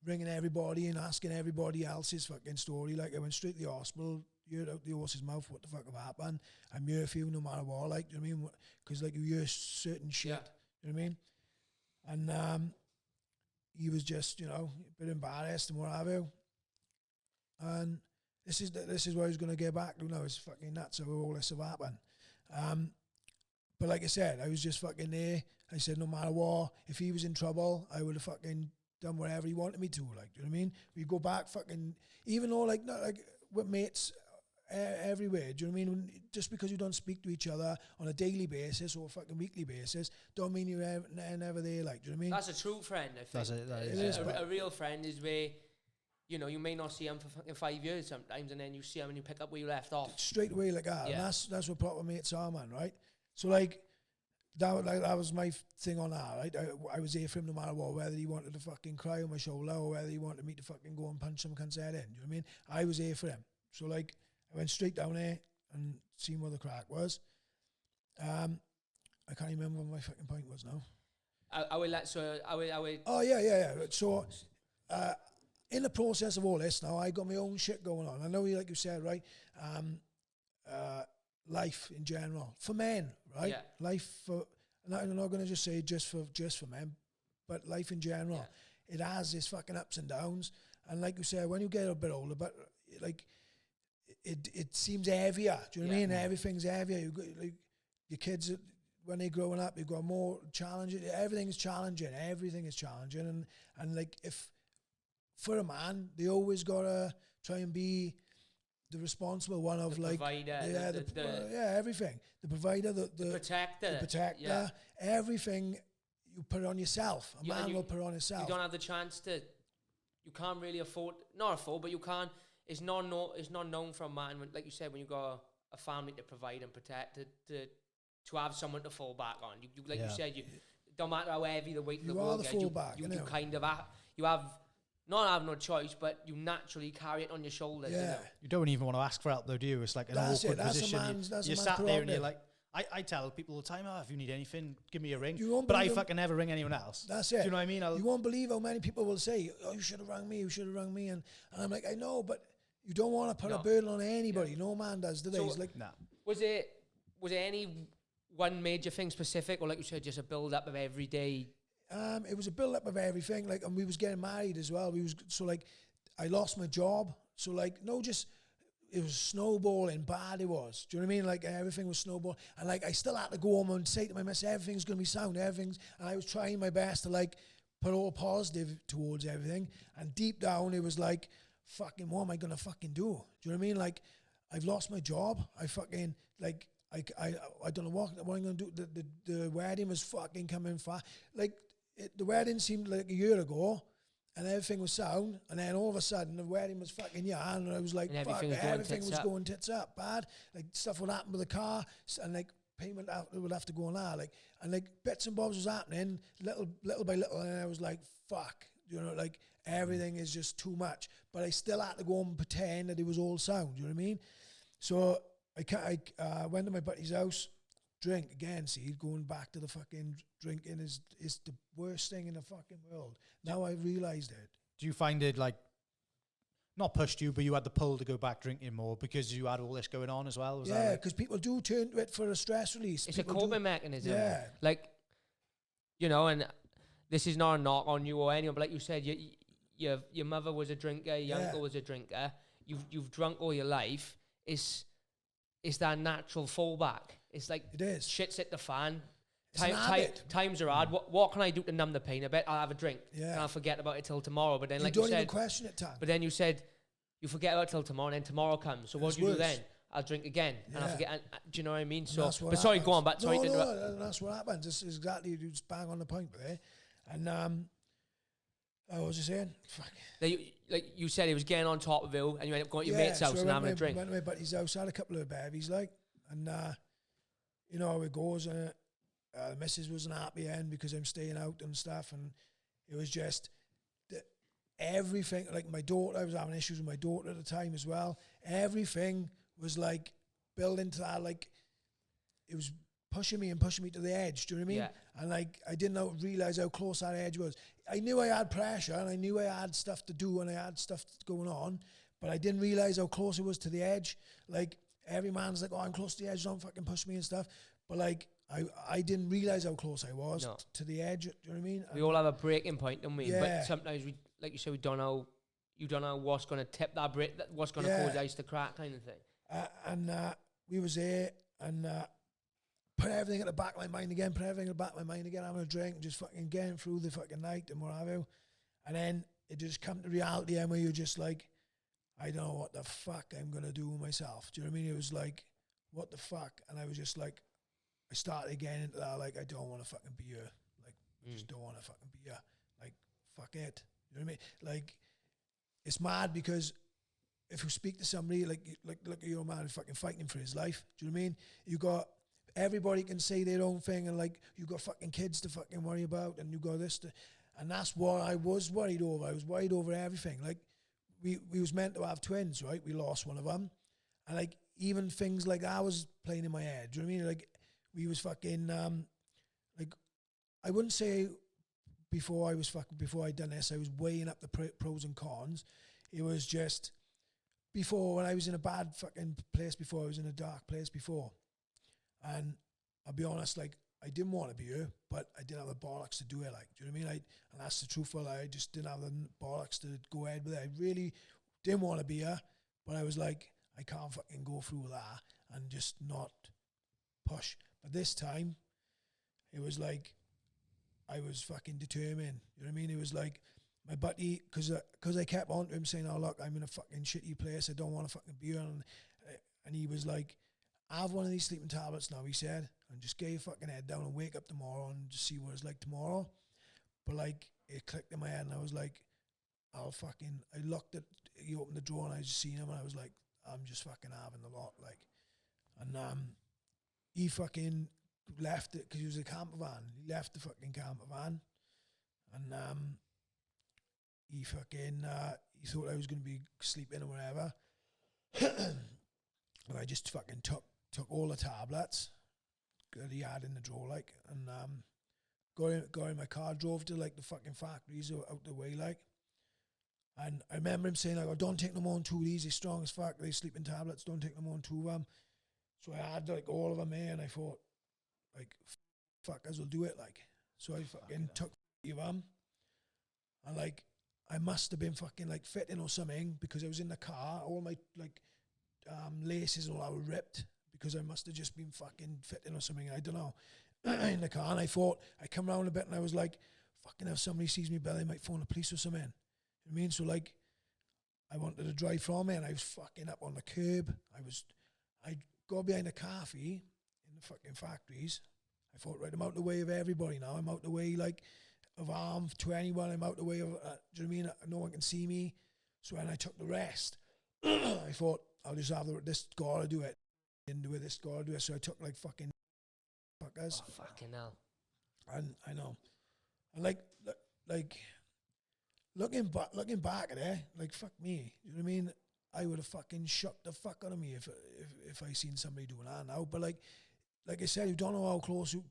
ringing everybody and asking everybody else's fucking story. Like I went straight to the hospital, heard out the horse's mouth what the fuck have happened. I'm here for you no matter what. Like, do you know what I mean? Because like you hear certain shit. Yeah. You know what I mean? And he was just, a bit embarrassed and what have you. And this is where I was going to get back to now. It's fucking nuts how all this have happened. But like I said, I was just fucking there. I said no matter what, if he was in trouble, I would have fucking done whatever he wanted me to. Like, do you know what I mean? We go back fucking, even though like, not like with mates everywhere, do you know what I mean? Just because you don't speak to each other on a daily basis or a fucking weekly basis, don't mean you're never there. Like, do you know what I mean? That's a true friend, I think. That's it. That is. A real friend is where, you may not see him for fucking 5 years sometimes, and then you see him and you pick up where you left off. Straight away like that. Yeah. And that's what proper mates are, man, right? So like, that was my thing on that, right? I was there for him no matter what, whether he wanted to fucking cry on my shoulder or whether he wanted me to fucking go and punch some cunt's head in. Do you know what I mean? I was there for him. So like, I went straight down there and seen what the crack was. I can't even remember what my fucking point was now. I will let Oh yeah. So, in the process of all this, now I got my own shit going on. I know, like you said, right? Life in general for men, right? Yeah. Life for. I'm not going to just say just for men, but life in general. Yeah. It has its fucking ups and downs, and like you said, when you get a bit older, but like it seems heavier. Do you know what I mean? Everything's heavier. You got, like, your kids, when they're growing up, you've got more challenging. Everything is challenging. Everything is challenging, and like, if for a man, they always gotta try and be the responsible one of, the like, provider, everything. The provider, the protector, everything. You put it on yourself. A man will put it on himself. You don't have the chance to. You can't really not afford, but you can't. It's not known for a man, when, like you said, when you got a family to provide and protect, to have someone to fall back on. You like you said, don't matter how heavy the weight of the world gets, you kind of have no choice, but you naturally carry it on your shoulders. Yeah. You don't even want to ask for help, though, do you? It's like an awkward position. You're sat there and you're like, I tell people all the time, if you need anything, give me a ring. But I fucking never ring anyone else. That's it. Do you know what I mean? You won't believe how many people will say, oh, you should have rang me, and I'm like, I know, but you don't want to put a burden on anybody. No man does, do they? So, like, nah. Was it any one major thing specific, or like you said, just a build up of every day? It was a build up of everything, like, and we was getting married as well. I lost my job, so like, it was snowballing bad. It was. Do you know what I mean? Like, everything was snowballing, and like, I still had to go home and say to my missus, everything's gonna be sound, and I was trying my best to like put all positive towards everything, and deep down it was like, fucking, what am I gonna fucking do? Do you know what I mean? Like, I've lost my job. I fucking, like, I don't know what I'm gonna do. The wedding was fucking coming fast. Like, the wedding seemed like a year ago, and everything was sound, and then all of a sudden the wedding was fucking and I was like, fuck, everything was going tits up, bad. Like, stuff would happen with the car, and like, payment would have to go on that, like, and like, bits and bobs was happening little by little, and I was like, fuck, you know, like, everything is just too much. But I still had to go and pretend that it was all sound. You know what I mean? So I went to my buddy's house, drink again. See, going back to the fucking drinking is the worst thing in the fucking world. Now I realised it. Do you find it, like, not pushed you, but you had the pull to go back drinking more because you had all this going on as well? Yeah, because people do turn to it for a stress release. It's people a coping mechanism. Yeah. Like, you know, and this is not a knock on you or anyone, but like you said, your mother was a drinker, your uncle was a drinker. You've drunk all your life. It's that natural fallback. It's like, it is. Shit's hit the fan. Times are hard. What can I do to numb the pain a bit? I'll have a drink. Yeah. And I'll forget about it till tomorrow. But then, like you you said, don't even question it, Tom. But then you said you forget about it till tomorrow, and then tomorrow comes. So what do you do then? I'll drink again, and I'll forget. And, do you know what I mean? So, but sorry, go on. But sorry to interrupt. No, that's what happens. It's exactly, you just bang on the point there. And I was just saying, fuck. Like you said, he was getting on top of it, and you ended up going to your mate's house and having a drink. Went to my buddy's house, had a couple of babies, like, and you know how it goes. And the missus wasn't happy end because I'm staying out and stuff, and it was just everything. Like, my daughter, I was having issues with my daughter at the time as well. Everything was like built into that, like, it was pushing me to the edge. Do you know what I mean? Yeah. And like, I didn't realize how close that edge was. I knew I had pressure, and I knew I had stuff to do, and I had stuff going on, but I didn't realize how close it was to the edge. Like, every man's like, oh, I'm close to the edge, don't fucking push me and stuff. But like, I didn't realize how close I was to the edge. Do you know what I mean? We all have a breaking point, don't we? Yeah. But sometimes we, like you said, you don't know what's going to tip that break, what's going to cause ice to crack, kind of thing. And we was there, and put everything at the back of my mind again, having a drink, and just fucking getting through the fucking night and what have you. And then it just come to reality, and where you're just like, I don't know what the fuck I'm going to do with myself. Do you know what I mean? It was like, what the fuck? And I was just like, I started again into that, like, I don't want to fucking be here. Like, I just don't want to fucking be here. Like, fuck it. You know what I mean? Like, it's mad because if you speak to somebody, like look at your man who's fucking fighting for his life. Do you know what I mean? You got, everybody can say their own thing, and like, you got fucking kids to fucking worry about, and you got this to, and that's what I was worried over. I was worried over everything. Like, we was meant to have twins, right? We lost one of them. And like, even things like that was playing in my head. Do you know what I mean? Like, we was fucking, like, I wouldn't say before I'd done this, I was weighing up the pros and cons. It was just before, when I was in a bad fucking place before, I was in a dark place before. And I'll be honest, like, I didn't want to be here, but I didn't have the bollocks to do it, like, do you know what I mean? And that's the truth, I just didn't have the bollocks to go ahead with it. I really didn't want to be here, but I was like, I can't fucking go through that and just not push. But this time, it was like, I was fucking determined, you know what I mean? It was like, my buddy, because I kept on to him saying, oh, look, I'm in a fucking shitty place, I don't want to fucking be here. And he was like, have one of these sleeping tablets now, he said, and just get your fucking head down and wake up tomorrow and just see what it's like tomorrow. But like, it clicked in my head and I was like, I looked at, he opened the drawer and I just seen him and I was like, I'm just fucking having the lot, like. And he fucking left it, because he was a camper van. He left the fucking camper van and he fucking, he thought I was going to be sleeping or whatever. And I just fucking took all the tablets that he had in the drawer, like, and got in my car, drove to like the fucking factories out the way, like. And I remember him saying, like, oh, don't take no more than 2 of these, they're strong as fuck, they sleeping tablets, don't take no more than 2 of them. So I had like all of them here and I thought, like, fuckers will do it, like. So I fucking took 50 of them. And like, I must have been fucking like fitting or something, because I was in the car, all my like laces and all that were ripped, because I must have just been fucking fitting or something, I don't know, in the car. And I thought, I come round a bit and I was like, fucking, if somebody sees me belly, they might phone the police or something. You know what I mean? So like, I wanted to drive from it and I was fucking up on the curb. I got behind a cafe in the fucking factories. I thought, right, I'm out the way of everybody now. I'm out the way, like, of harm to anyone. I'm out the way of, do you know what I mean? No one can see me. So when I took the rest, I thought, I'll just have this gotta do it. Didn't do it, this gotta do it. So I took like fucking fuckers. Oh, fucking hell. And I know. And like looking back at it, like, fuck me. You know what I mean? I would have fucking shocked the fuck out of me if I seen somebody doing that now. But like I said, you don't know how close you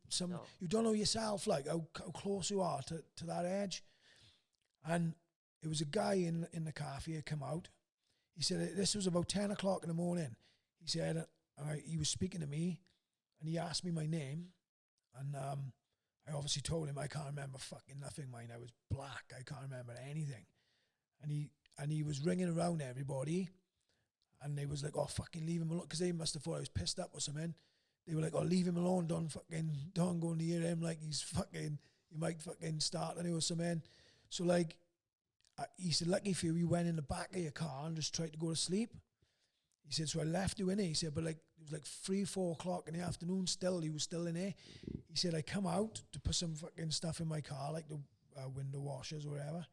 don't know yourself, like how close you are to that edge. And it was a guy in the cafe who come out. He said, this was about 10 o'clock in the morning. He said, he was speaking to me and he asked me my name. And I obviously told him I can't remember fucking nothing, mine. I was black. I can't remember anything. And he was ringing around everybody. And they was like, oh, fucking leave him alone. Because they must have thought I was pissed up or something. They were like, oh, leave him alone. Don't go near him. Like, he's fucking, you might fucking start on him or something. So like, he said, lucky for you, you went in the back of your car and just tried to go to sleep. He said, so I left you in there. He said, but like, it was like 3-4 o'clock in the afternoon still. He was still in there. He said, I come out to put some fucking stuff in my car, like the window washers or whatever.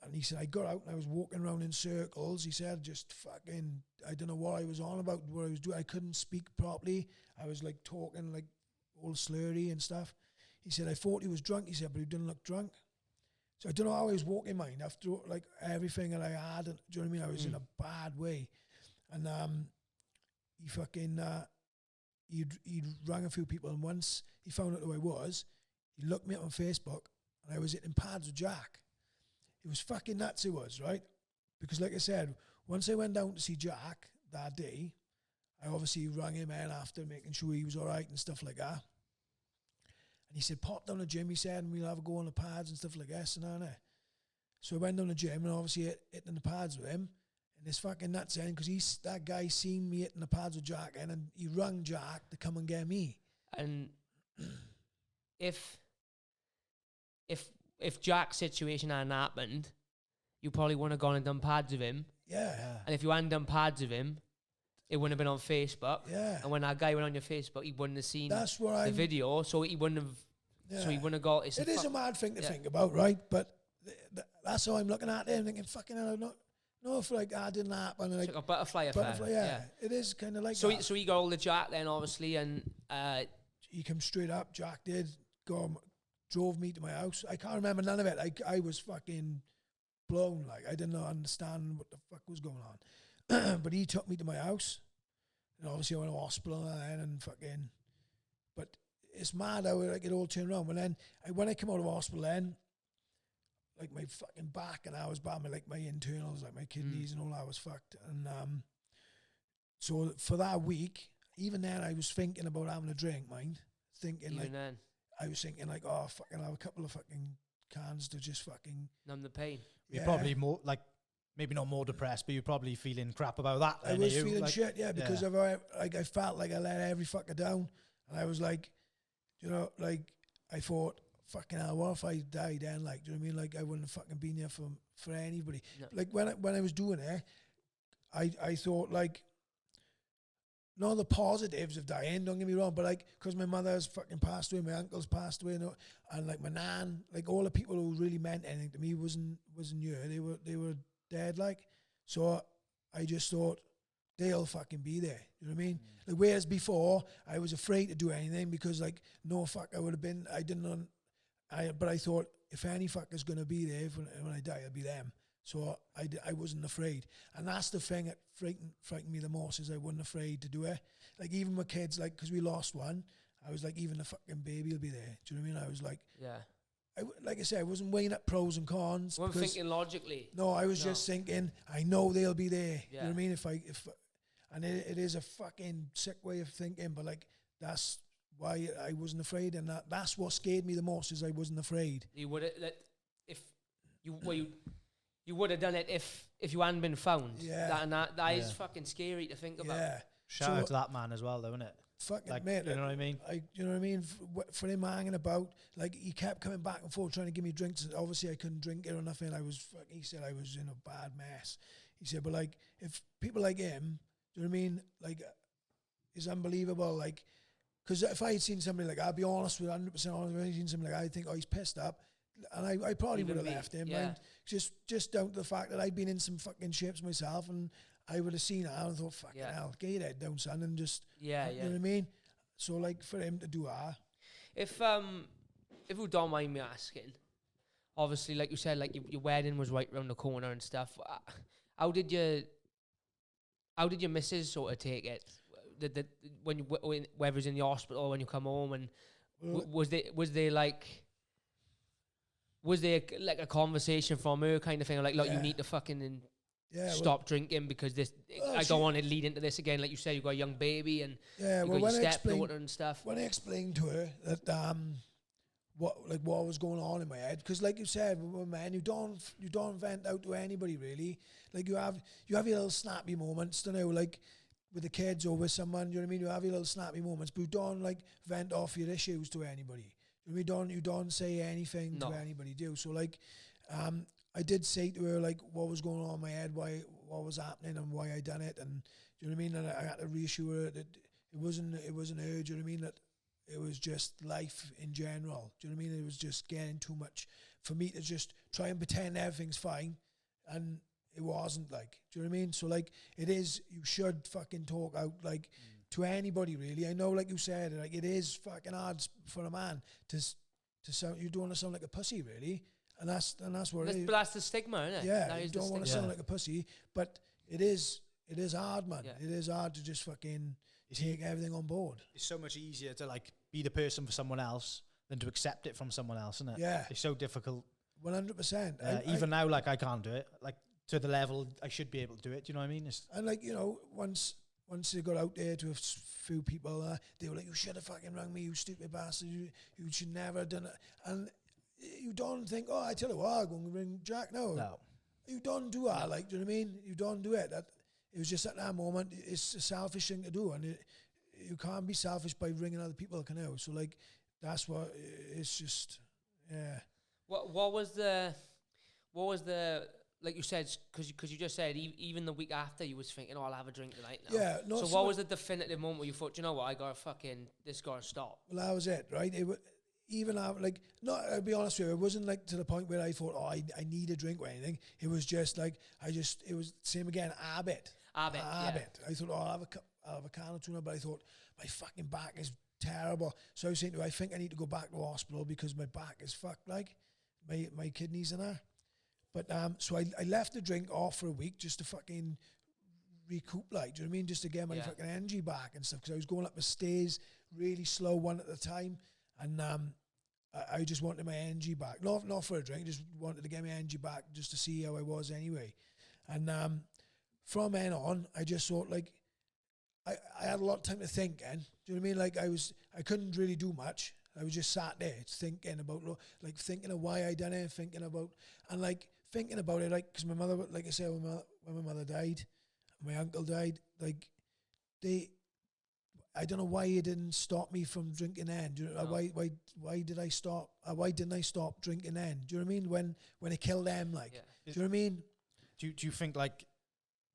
And he said, I got out and I was walking around in circles. He said, just fucking, I don't know what I was on about, what I was doing. I couldn't speak properly. I was like talking like all slurry and stuff. He said, I thought he was drunk. He said, but he didn't look drunk. So I don't know how I was walking, mine, after like everything that I had. And, do you know what I mean? I was in a bad way. And he fucking, he'd rang a few people, and once he found out who I was, he looked me up on Facebook, and I was hitting pads with Jack. It was fucking nuts, it was, right? Because like I said, once I went down to see Jack that day, I obviously rang him in after, making sure he was all right and stuff like that. And he said, pop down the gym, he said, and we'll have a go on the pads and stuff like this and that. So I went down the gym and obviously hitting the pads with him. And this fucking nuts end, because that guy seen me hitting the pads with Jack and he rung Jack to come and get me. And if Jack's situation hadn't happened, you probably wouldn't have gone and done pads with him. Yeah. And if you hadn't done pads with him, it wouldn't have been on Facebook. Yeah. And when that guy went on your Facebook, he wouldn't have seen the video, so he wouldn't have. Yeah. So he wouldn't have got. It is a mad thing to think about, right? But that's how I'm looking at it. I'm thinking, fucking hell, no, if like I didn't happen. It's like a butterfly effect. Yeah. It is kind of like so that. So he got all the Jack then, obviously, and he came straight up. Jack did drove me to my house. I can't remember none of it. I was fucking blown. Like, I didn't understand what the fuck was going on. But he took me to my house, and obviously I went to hospital and fucking. But it's mad how like it all turned around. But then when I came out of hospital, then like my fucking back and I was bad, my internals, like my kidneys and all that was fucked. And so for that week, even then I was thinking about having a drink, I was thinking like, oh, fucking have a couple of fucking cans to just fucking numb the pain. You're probably more like, maybe not more depressed, but you're probably feeling crap about that. I was feeling like, shit, because I felt like I let every fucker down, and I was like, you know, like I thought, fucking hell, what if I died then? Like, do you know what I mean? Like I wouldn't have fucking been here for anybody. No. Like when I was doing it, I thought like, not the positives of dying, don't get me wrong, but like, because my mother's fucking passed away, my uncle's passed away, and like my nan, like all the people who really meant anything to me wasn't here. They were dead, like. So I just thought they'll fucking be there. You know what I mean? Like whereas before I was afraid to do anything because like no fuck I would have been. But I thought if any fucker's gonna be there when I die, it'll be them. So I wasn't afraid. And that's the thing that frightened me the most, is I wasn't afraid to do it. Like even with kids, like, because we lost one, I was like, even the fucking baby will be there. Do you know what I mean? I was like, yeah. Like I said, I wasn't weighing up pros and cons. You weren't thinking logically. No, I was just thinking, I know they'll be there. Yeah. You know what I mean? And it is a fucking sick way of thinking, but like, that's why I wasn't afraid. And that's what scared me the most, is I wasn't afraid. You would have, you would have done it if you hadn't been found. Yeah. That is fucking scary to think about. Yeah. Shout out to that man as well, though, isn't it? Fucking like, mate. You know what I mean? You know what I mean? For him hanging about, like he kept coming back and forth trying to give me drinks. Obviously, I couldn't drink it or nothing. He said I was in a bad mess. He said, but like, if people like him, do you know what I mean? Like, it's unbelievable. Like, because if I had seen somebody like, I'll be honest with 100% honest, if I had seen somebody like, I think, oh, he's pissed up. And I probably would have left him. Yeah. Like, just down to the fact that I'd been in some fucking ships myself, and I would have seen it and thought, fucking hell, get your head down, son, and just, you know what I mean? So, like, for him to do that. If you don't mind me asking, obviously, like you said, like your wedding was right round the corner and stuff. How did your missus sort of take it? When whether it's in the hospital or when you come home, and was there like a conversation from her kind of thing, like, look, you need to fucking stop drinking because this, I don't want to lead into this again. Like you said, you got a young baby and you got your stepdaughter and stuff. When I explained to her that what was going on in my head, because like you said, man, you don't vent out to anybody really. Like you have your little snappy moments, don't know, like with the kids or with someone. You know what I mean? You have your little snappy moments, but you don't like vent off your issues to anybody. You don't say anything to anybody, do. So like, I did say to her like what was going on in my head, what was happening, and why I done it, and do you know what I mean? And I had to reassure her that it wasn't her. Do you know what I mean? That it was just life in general. Do you know what I mean? It was just getting too much for me to just try and pretend everything's fine, and it wasn't. Like, do you know what I mean? So like, it is. You should fucking talk out like. To anybody really. I know, like you said, like it is fucking hard for a man to sound. You don't want to sound like a pussy, really, and that's what it is. But that's the stigma, isn't it? Yeah, you don't want to sound like a pussy, but it is hard, man. Yeah. It is hard to just fucking take everything on board. It's so much easier to like be the person for someone else than to accept it from someone else, isn't it? Yeah, it's so difficult. 100%. Even now, like I can't do it. Like to the level I should be able to do it. Do you know what I mean? And like, you know, once they got out there to a few people, they were like, you should have fucking rung me, you stupid bastard, you should never have done it. And you don't think, oh, I tell you what, I'm going to ring Jack. No. You don't do that, like, do you know what I mean? You don't do it. It was just at that moment, it's a selfish thing to do, and you can't be selfish by ringing other people, can you? So, like, that's what, it's just, yeah. What was the like you said, because you just said even the week after you was thinking, oh, I'll have a drink tonight now. Yeah. No, so what was the definitive moment where you thought, you know what, this gotta stop? Well, that was it, right? Even after, like, no, I'll be honest with you, it wasn't like to the point where I thought, oh, I need a drink or anything. It was just like, it was same again, habit. Yeah. I thought, oh, I'll have a can or two now, but I thought, my fucking back is terrible. So I was saying to her, I think I need to go back to hospital because my back is fucked, like, my kidneys and that. But so I left the drink off for a week just to fucking recoup, like, do you know what I mean? Just to get my fucking energy back and stuff, because I was going up the stairs really slow one at a time, and I just wanted my energy back. Not for a drink, just wanted to get my energy back just to see how I was anyway. And from then on, I just thought like I had a lot of time to think. And do you know what I mean? Like I couldn't really do much. I was just sat there thinking about like thinking of why I done it, thinking about it like because my mother, like I said, when my mother died, my uncle died, like I don't know why it didn't stop me from drinking then. Do you know, why did I stop? Why didn't I stop drinking then? Do you know what I mean? When it killed them, like, do you know what I mean? Do you think like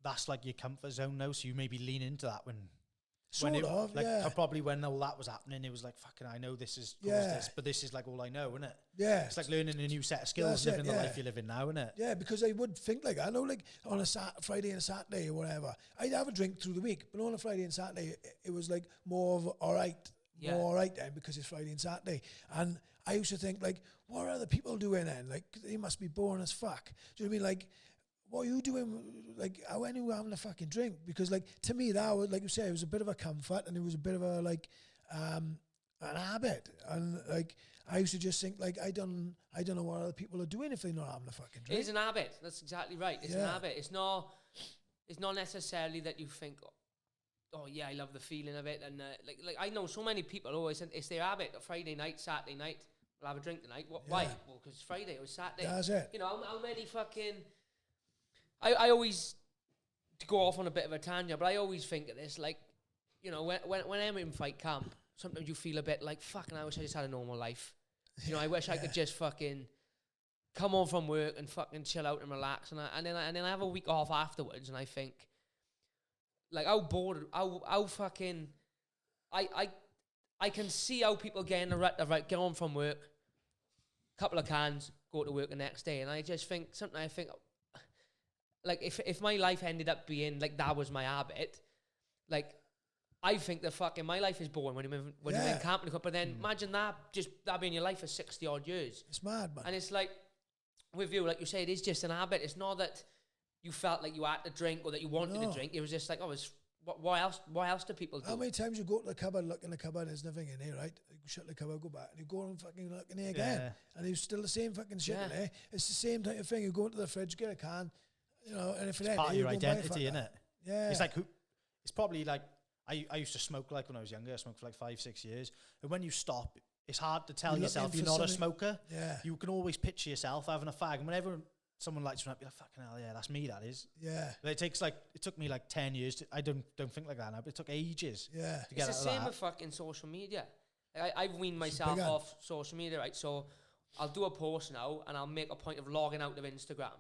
that's like your comfort zone now? So you maybe lean into that when probably when all that was happening, it was like, fucking, I know this is this, but this is like all I know, isn't it? Yeah. It's like learning a new set of skills, living the life you're living now, isn't it? Yeah, because I would think like, I know, like on a Friday and Saturday or whatever, I'd have a drink through the week, but on a Friday and Saturday, it was like more of all right then because it's Friday and Saturday. And I used to think like, what are other people doing then? Like, they must be boring as fuck. Do you know what I mean? Like, what are you doing? Like, when are you having a fucking drink? Because, like, to me, that was, like you say, it was a bit of a comfort and it was a bit of a, like, an habit. And, like, I used to just think, like, I don't know what other people are doing if they're not having a fucking drink. It is an habit. That's exactly right. It's an habit. It's not necessarily that you think, oh, yeah, I love the feeling of it. And, like I know so many people always say it's their habit. Friday night, Saturday night, we'll have a drink tonight. Why? Well, because it's Friday or Saturday. That's it. You know, how many fucking... I always, to go off on a bit of a tangent, but I always think of this, like, you know, when I'm in fight camp, sometimes you feel a bit like, fucking, I wish I just had a normal life. You know, I wish I could just fucking come home from work and fucking chill out and relax. And then I have a week off afterwards, and I think, like, how bored, how fucking, I can see how people get in the rut of, right, get home from work, couple of cans, go to work the next day. And I just think, something I think, like, if my life ended up being, like, that was my habit, like, I think that fucking my life is boring when you're in camp. But then imagine that being your life for 60-odd years. It's mad, man. And it's like, with you, like you say, it is just an habit. It's not that you felt like you had to drink or that you wanted to drink. It was just like, oh, why else do people do? How many times you go to the cupboard, look in the cupboard, there's nothing in here, right? You shut the cupboard, go back, and you go and fucking look in here again. And there's still the same fucking shit in there. It's the same type of thing. You go into the fridge, get a can, you know, and if it's part of your identity, isn't it? Yeah. It's like, it's probably like, I used to smoke, like, when I was younger. I smoked for like 5-6 years. And when you stop, it's hard to tell yourself you're not a smoker. Yeah. You can always picture yourself having a fag. And whenever someone lights one up, you're like, fucking hell, yeah, that's me, that is. Yeah. But it took me like 10 years. I don't think like that now, but it took ages. Yeah. To get it's the same with fucking social media. I've weaned myself off social media, right? So I'll do a post now and I'll make a point of logging out of Instagram.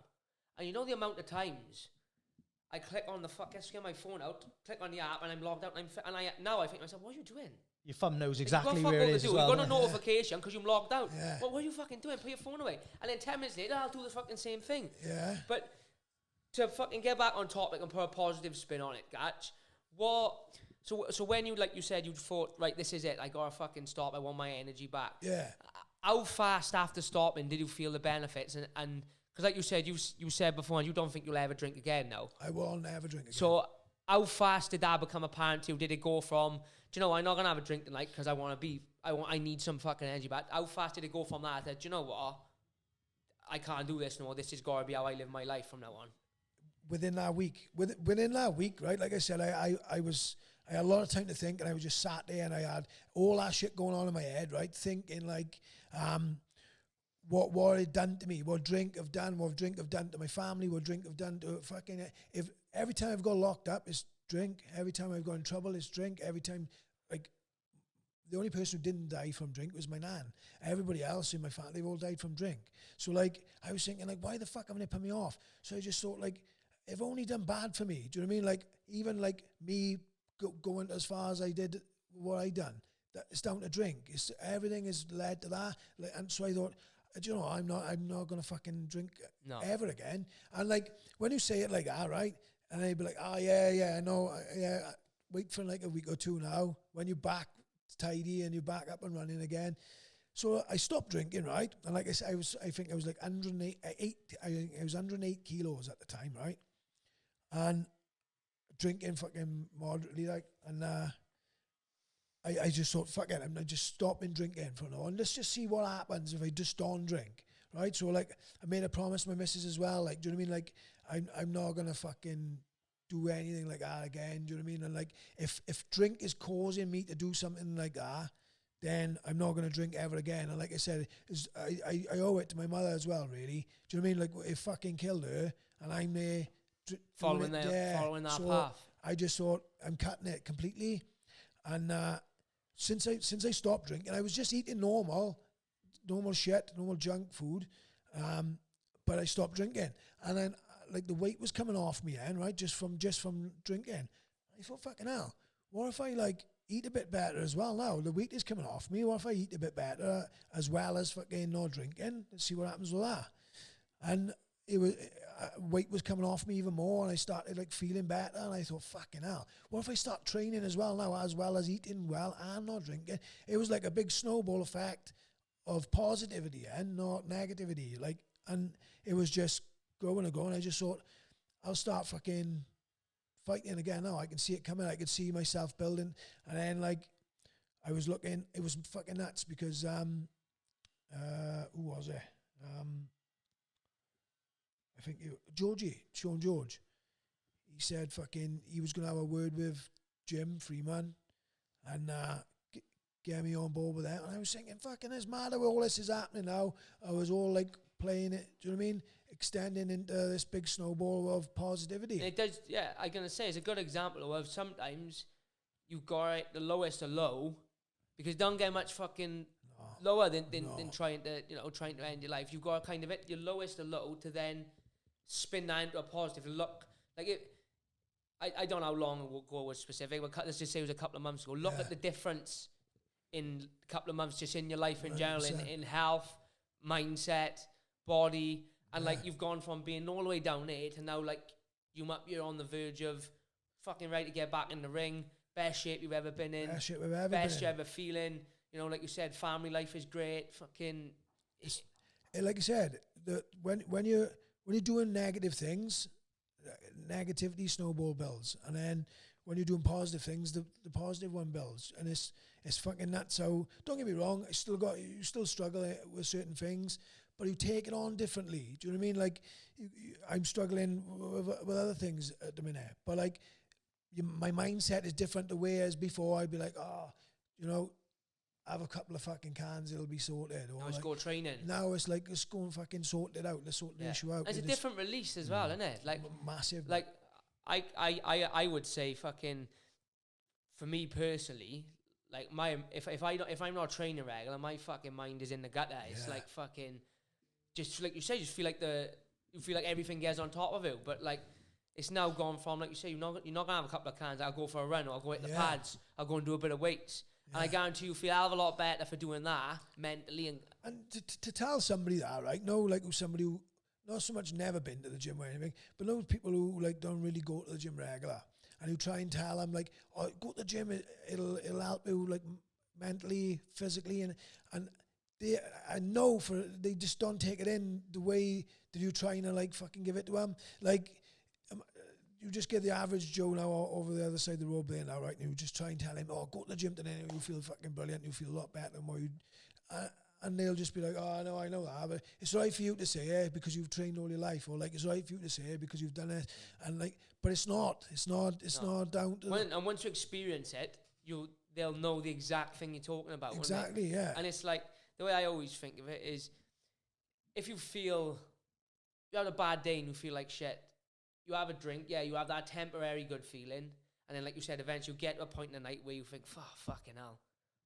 And you know the amount of times I click on the get my phone out, click on the app, and I'm logged out. And now I think to myself, what are you doing? Your thumb knows exactly where it is as well. You've got a notification because you're logged out. Yeah. What are you fucking doing? Put your phone away. And then 10 minutes later, I'll do the fucking same thing. Yeah. But to fucking get back on topic and put a positive spin on it, Gatch, so when you, like you said, you thought, right, this is it. I got to fucking stop. I want my energy back. Yeah. How fast after stopping did you feel the benefits? And because like you said, you said before, you don't think you'll ever drink again now. I will never drink again. So how fast did that become apparent to you? Did it go from, do you know, I'm not going to have a drink tonight because I need some fucking energy back. How fast did it go from that? Do you know what? I can't do this no more. This is got to be how I live my life from now on. Within that week, right? Like I said, I had a lot of time to think, and I was just sat there, and I had all that shit going on in my head, right? Thinking like, what it done to me, what drink have done to my family, what drink have done to fucking. If every time I've got locked up, it's drink. Every time I've got in trouble, it's drink. Every time, like, the only person who didn't die from drink was my nan. Everybody else in my family, they've all died from drink. So, like, I was thinking, like, why the fuck haven't they put me off? So I just thought, like, if only done bad for me. Do you know what I mean? Like, even like me going as far as I did what I done, that it's down to drink. Everything is led to that. Like, and so I thought, do you know, I'm not gonna fucking drink ever again. And like, when you say it like that, right? And I'd be like, oh yeah, I know, yeah. Wait for like a week or two now. When you're back tidy and you're back up and running again. So I stopped drinking, right? And like I said, I think I was like 108. I was 108 kilos at the time, right? And drinking fucking moderately, like, and I just thought, fuck it, I'm just stopping drinking for now, and let's just see what happens if I just don't drink, right? So like, I made a promise to my missus as well, like, do you know what I mean? Like, I'm not gonna fucking do anything like that again, do you know what I mean? And like, if drink is causing me to do something like that, then I'm not gonna drink ever again. And like I said, I owe it to my mother as well, really. Do you know what I mean? Like, it fucking killed her, and I'm there following that so path. I just thought, I'm cutting it completely, and since I stopped drinking, I was just eating normal shit, normal junk food, but I stopped drinking, and then like the weight was coming off me, right, just from drinking. I thought, fucking hell, what if I like eat a bit better as well now? The weight is coming off me. What if I eat a bit better as well as fucking not drinking? Let's see what happens with that. And it was weight was coming off me even more, and I started like feeling better, and I thought, fucking hell, what if I start training as well now, as well as eating well and not drinking? It was like a big snowball effect of positivity and not negativity, like, and it was just growing and growing. I just thought, I'll start fucking fighting again now. I can see it coming. I could see myself building, and then like I was looking, it was fucking nuts because who was it? I think Sean George, he said fucking he was going to have a word with Jim Freeman and get me on board with that. And I was thinking, fucking, it's mad how all this is happening now. I was all like playing it, do you know what I mean? Extending into this big snowball of positivity. And it does, yeah, I'm going to say it's a good example of sometimes you've got the lowest of low, because don't get much fucking lower than trying to end your life. You've got kind of your lowest of low to then spin that into a positive look. Like it, I don't know how long ago was specific, but let's just say it was a couple of months ago. Look at the difference in a couple of months just in your life in general, in health, mindset, body, and like you've gone from being all the way down there to now like you're on the verge of fucking ready to get back in the ring, best shape you've ever been in, best you're ever feeling. You know, like you said, family life is great. Fucking, like you said, when you're doing negative things, negativity snowball builds, and then when you're doing positive things, the positive one builds, and it's fucking nuts. So don't get me wrong, you still struggle with certain things, but you take it on differently. Do you know what I mean? Like I'm struggling with other things at the minute, but like my mindset is different the way as before. I'd be like, have a couple of fucking cans, it'll be sorted. Or let's go training. Now it's like, let's go and fucking sort it out. Let's sort the issue out. It's a different release as well, isn't it? Like massive. Like I would say fucking, for me personally, like if I'm not training regular, my fucking mind is in the gutter. It's like fucking, just like you say, you feel like everything gets on top of it. But like it's now gone from, like you say, you're not gonna have a couple of cans. I'll go for a run, or I'll go hit the pads. I'll go and do a bit of weights. Yeah. And I guarantee you feel a hell of a lot better for doing that mentally. And to tell somebody that, right? No, like somebody who not so much never been to the gym or anything, but those people who like don't really go to the gym regular, and who try and tell them like, oh, go to the gym, it'll help you like mentally, physically, and they just don't take it in the way that you're trying to like fucking give it to them. Like you just get the average Joe now over the other side of the road there now, right? And you just try and tell him, oh, go to the gym today, and you'll feel fucking brilliant, you'll feel a lot better than what you. And they'll just be like, oh, no, I know that, but it's right for you to say, because you've trained all your life, or like, it's right for you to say because you've done it, and like, but it's not down to. And once you experience it, they'll know the exact thing you're talking about. Exactly, yeah. And it's like, the way I always think of it is, if you had a bad day and you feel like shit, you have a drink, you have that temporary good feeling, and then like you said, eventually you get to a point in the night where you think, fucking hell,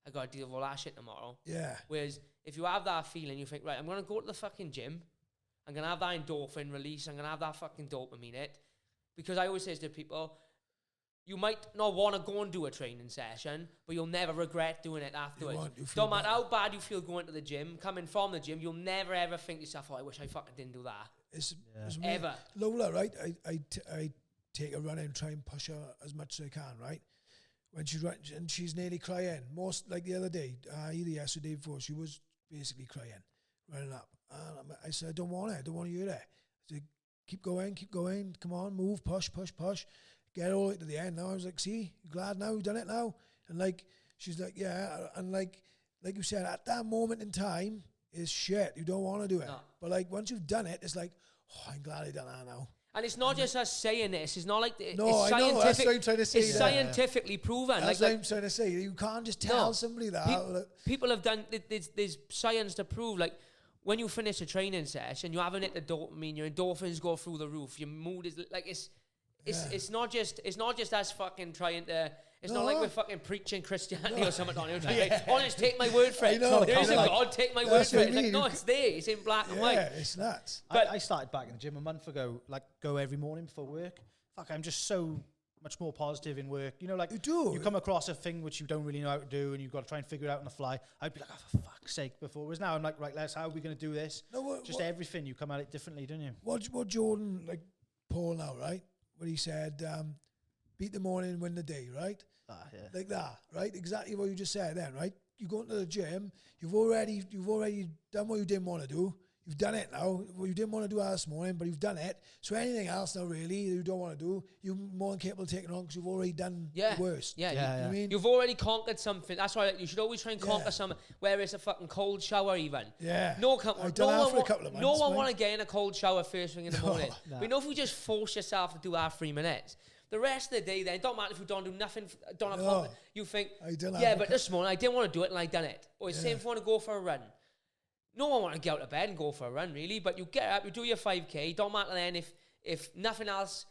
I got to deal with all that shit tomorrow. Yeah. Whereas if you have that feeling, you think, right, I'm going to go to the fucking gym, I'm going to have that endorphin release, I'm going to have that fucking dopamine hit, because I always say to people, you might not want to go and do a training session, but you'll never regret doing it afterwards. Don't matter how bad you feel going to the gym, coming from the gym, you'll never ever think to yourself, oh, I wish I fucking didn't do that. It's ever. Lola, right? I take a run and try and push her as much as I can, right? When she's running, and she's nearly crying. Most, like the other day, either yesterday before, she was basically crying, running up. And I said, I don't want to hear that. I said, keep going, come on, move, push. Get all the way to the end. Now I was like, see, you glad now, you've done it now? And like, she's like, yeah, and like you said, at that moment in time is shit. You don't want to do it, but like once you've done it, it's like, oh, I'm glad I done that now. And it's not just us saying this. It's not like no, it's I know. That's what I'm trying to say. It's scientifically proven. That's what I'm trying to say. You can't just tell somebody that. People have done. There's science to prove. Like when you finish a training session, you haven't hit the dopamine. Your endorphins go through the roof. Your mood is like it's not just us fucking trying to. It's not like we're fucking preaching Christianity or something on it. Like, honest, take my word for it. There is a God, take my word for it. Like, no, it's there. It's in black and white. Yeah, it's nuts. But I started back in the gym a month ago, like go every morning before work. Fuck, I'm just so much more positive in work. You know, like you come across a thing which you don't really know how to do and you've got to try and figure it out on the fly. I'd be like, oh, for fuck's sake, before. Whereas now I'm like, right, how are we going to do this? No, everything, you come at it differently, don't you? What Jordan, like Paul now, right? When he said, beat the morning, win the day, right? Like that, right? Exactly what you just said then, right? You go into the gym, you've already done what you didn't want to do. You've done it now. Well, you didn't want to do that this morning, but you've done it. So anything else now, really, you don't want to do, you're more than capable of taking on because you've already done the worst. Yeah. You know what I mean? You've already conquered something. That's why you should always try and conquer something, whether it's a fucking cold shower even. Yeah. I've done that for a couple of months. No one want to get in a cold shower first thing in the morning. No. But you know, if you just force yourself to do our 3 minutes, the rest of the day then, don't matter if you don't do nothing, don't have you think, but this morning I didn't want to do it and I done it. Or it's the same if you want to go for a run. No one want to get out of bed and go for a run, really, but you get up, you do your 5K, don't matter then if nothing else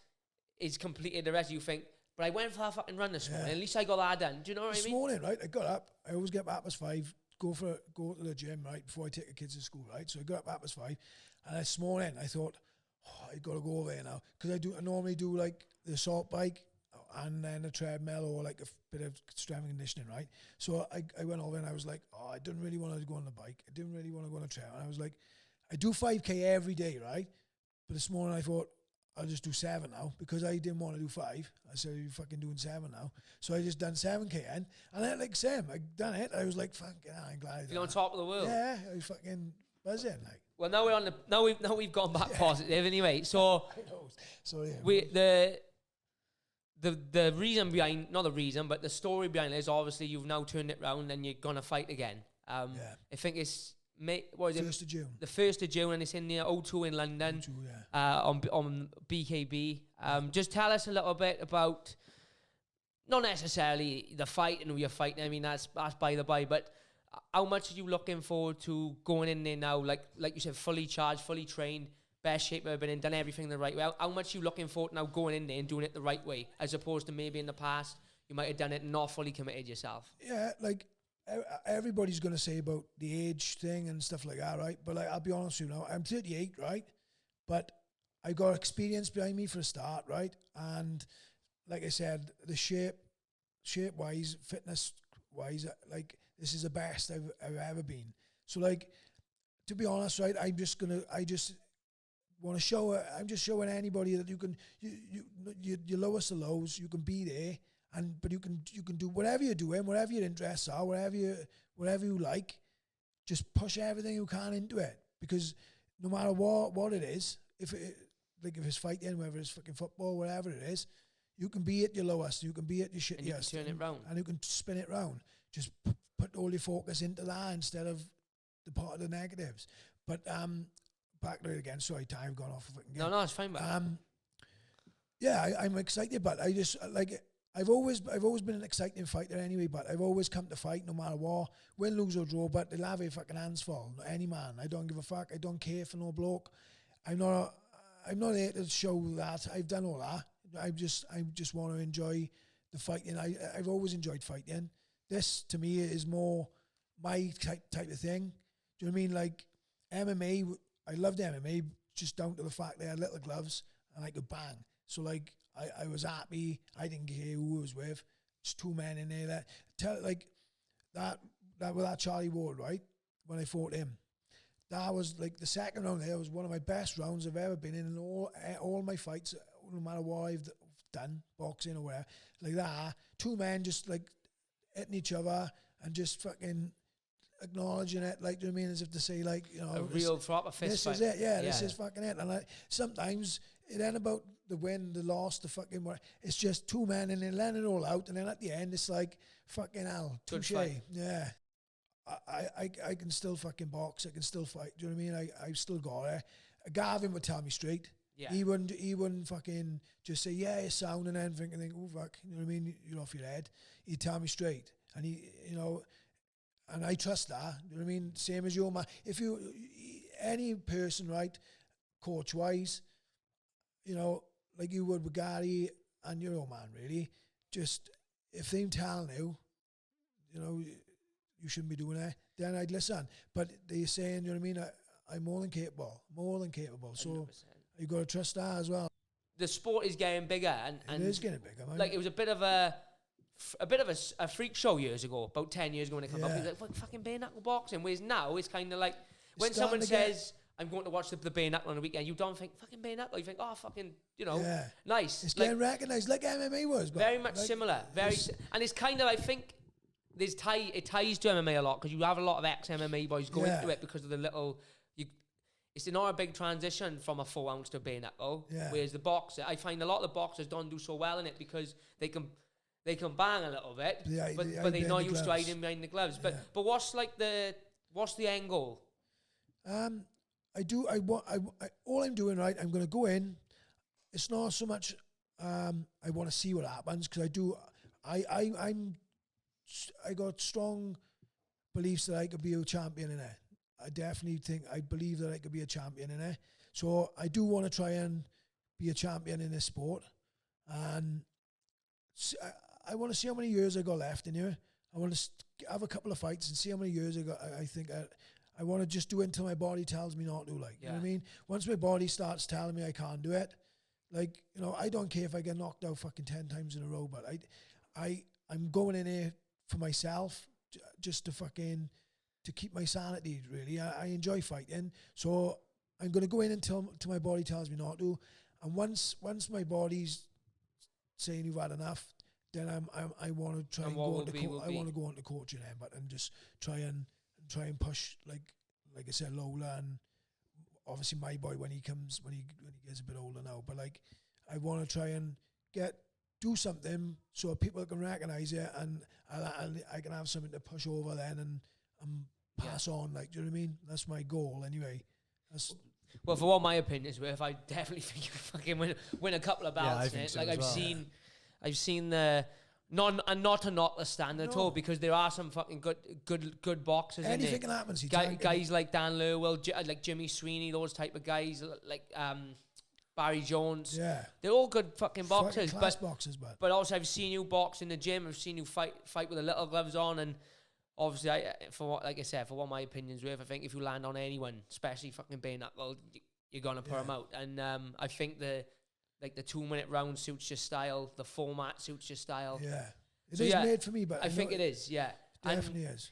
is completed, the rest of you think, but I went for a fucking run this morning, at least I got that done. Do you know what I mean? This morning, right, I got up, I always get up at 5, go to the gym, right, before I take the kids to school, right, so I got up at 5, and this morning I thought, I got to go over there now, because I normally do like the assault bike and then a treadmill or like a bit of strength and conditioning, right? So I went over and I was like, I didn't really want to go on the bike. I didn't really want to go on a trail. And I was like, I do 5K every day, right? But this morning I thought, I'll just do 7 now because I didn't want to do 5. I said, you're fucking doing 7 now. So I just done 7K and then like Sam, I done it. I was like, fuck, I'm glad I did. You're on top of the world. Yeah, I was fucking buzzing, like. Well, now we're on the now we've gone back positive anyway. So I know. Sorry. The reason behind, not the reason, but the story behind it is obviously you've now turned it round and you're gonna fight again. I think it's what is 1st of June. The 1st of June, and it's in the O2 in London. O2, on BKB. Just tell us a little bit about, not necessarily the fight and who you're fighting. I mean that's by the by, but how much are you looking forward to going in there now? Like you said, fully charged, fully trained, best shape I've been in, done everything the right way. How much are you looking forward to now going in there and doing it the right way, as opposed to maybe in the past you might have done it and not fully committed yourself? Yeah, like everybody's going to say about the age thing and stuff like that, right? But like, I'll be honest with you now, I'm 38, right? But I got experience behind me for a start, right? And like I said, the shape-wise, fitness-wise, like, this is the best I've ever been. So like, to be honest, right, I just want to show. I'm just showing anybody that you can, your lowest of lows, you can be there, but you can do whatever you're doing, whatever your interests are, whatever you like, just push everything you can into it, because no matter what it is, if it's fighting, whether it's fucking football, whatever it is, you can be at your lowest, you can be at your shittiest, and you can turn it round, and you can spin it round. Just put all your focus into that instead of the part of the negatives. But back to it again. Sorry, time gone off. No, it's fine. I'm excited, but I just like I've always been an exciting fighter anyway. But I've always come to fight no matter what, win, lose or draw. But they'll have their fucking hands full. Any man, I don't give a fuck. I don't care for no bloke. I'm not here to show that I've done all that. I just want to enjoy the fighting. I've always enjoyed fighting. This, to me, is more my type of thing. Do you know what I mean? Like, MMA, I loved MMA just down to the fact they had little gloves and I could bang. So, like, I was happy. I didn't care who I was with. Just 2 men in there. That with that Charlie Ward, right? When I fought him. That was, like, the second round there was one of my best rounds I've ever been in all my fights, no matter what I've done, boxing or whatever. Like that. 2 men just, like, hitting each other and just fucking acknowledging it, like, do you know what I mean, as if to say, like, you know, a real proper fist fight. This is it, this is fucking it. And like, sometimes it ain't about the win, the loss, the fucking what. It's just two men and they let it all out, and then at the end it's like fucking hell, touche. Yeah, I can still fucking box. I can still fight. Do you know what I mean? I've still got it. Gavin would tell me straight. Yeah. He wouldn't fucking just say, yeah, it's sound and then think, oh fuck, you know what I mean? You're off your head. He'd tell me straight. And he, you know, and I trust that. You know what I mean? Same as your man. If you, any person, right, coach wise, you know, like you would with Gary and your old man, really, just if they're telling you, you know, you shouldn't be doing that, then I'd listen. But they're saying, you know what I mean? I'm more than capable. So 100%. You got to trust that as well. The sport is getting bigger, and it is getting bigger, man. Like, it was a bit of a freak show years ago, about 10 years ago when it came up. It was like fucking bare knuckle boxing. Whereas now it's kind of like when someone says, "I'm going to watch the bare knuckle on the weekend," you don't think fucking bare knuckle. You think, oh, fucking, you know, nice. It's getting recognised like MMA was. But very much like, similar. And it's kind of, I think, it ties to MMA a lot because you have a lot of ex-MMA boys go into it because of the little. It's not a big transition from a 4 ounce to a bare knuckle. Yeah. Whereas the boxer, I find a lot of the boxers don't do so well in it because they can bang a little bit, but they're not used to hiding behind the gloves. But what's the end goal? All I'm doing, right, I'm going to go in. It's not so much I want to see what happens, because I got strong beliefs that I could be a champion in it. I believe that I could be a champion in it. So I do want to try and be a champion in this sport. And I want to see how many years I got left in here. I want to have a couple of fights and see how many years I got. I think I want to just do it until my body tells me not to, like, you know what I mean? Once my body starts telling me I can't do it, like, you know, I don't care if I get knocked out fucking 10 times in a row, but I'm going in here for myself, just to keep my sanity, really. I enjoy fighting, so I'm going to go in until my body tells me not to. And once my body's saying you've had enough, then I want to try and go into coaching, and just try and push, like I said, Lola, and obviously my boy when he gets a bit older now. But like, I want to try and do something so people can recognise it, and I can have something to push over then and pass on, like, do you know what I mean? That's my goal anyway. Well, for what my opinion is worth, I definitely think you fucking win a couple of bouts. So like, I've seen the not to knock the standard at all, because there are some fucking good boxers. Anything can happen. Guys like Dan Lurwell, like Jimmy Sweeney, those type of guys, like Barry Jones. Yeah, they're all good fucking boxers. But also, I've seen you box in the gym. I've seen you fight with the little gloves on, and obviously, for what my opinion's worth, I think if you land on anyone, especially fucking bare knuckle, you're gonna put them out. And I think the 2-minute round suits your style, the format suits your style. Yeah, it is made for me, but I think it is. Yeah, it definitely is.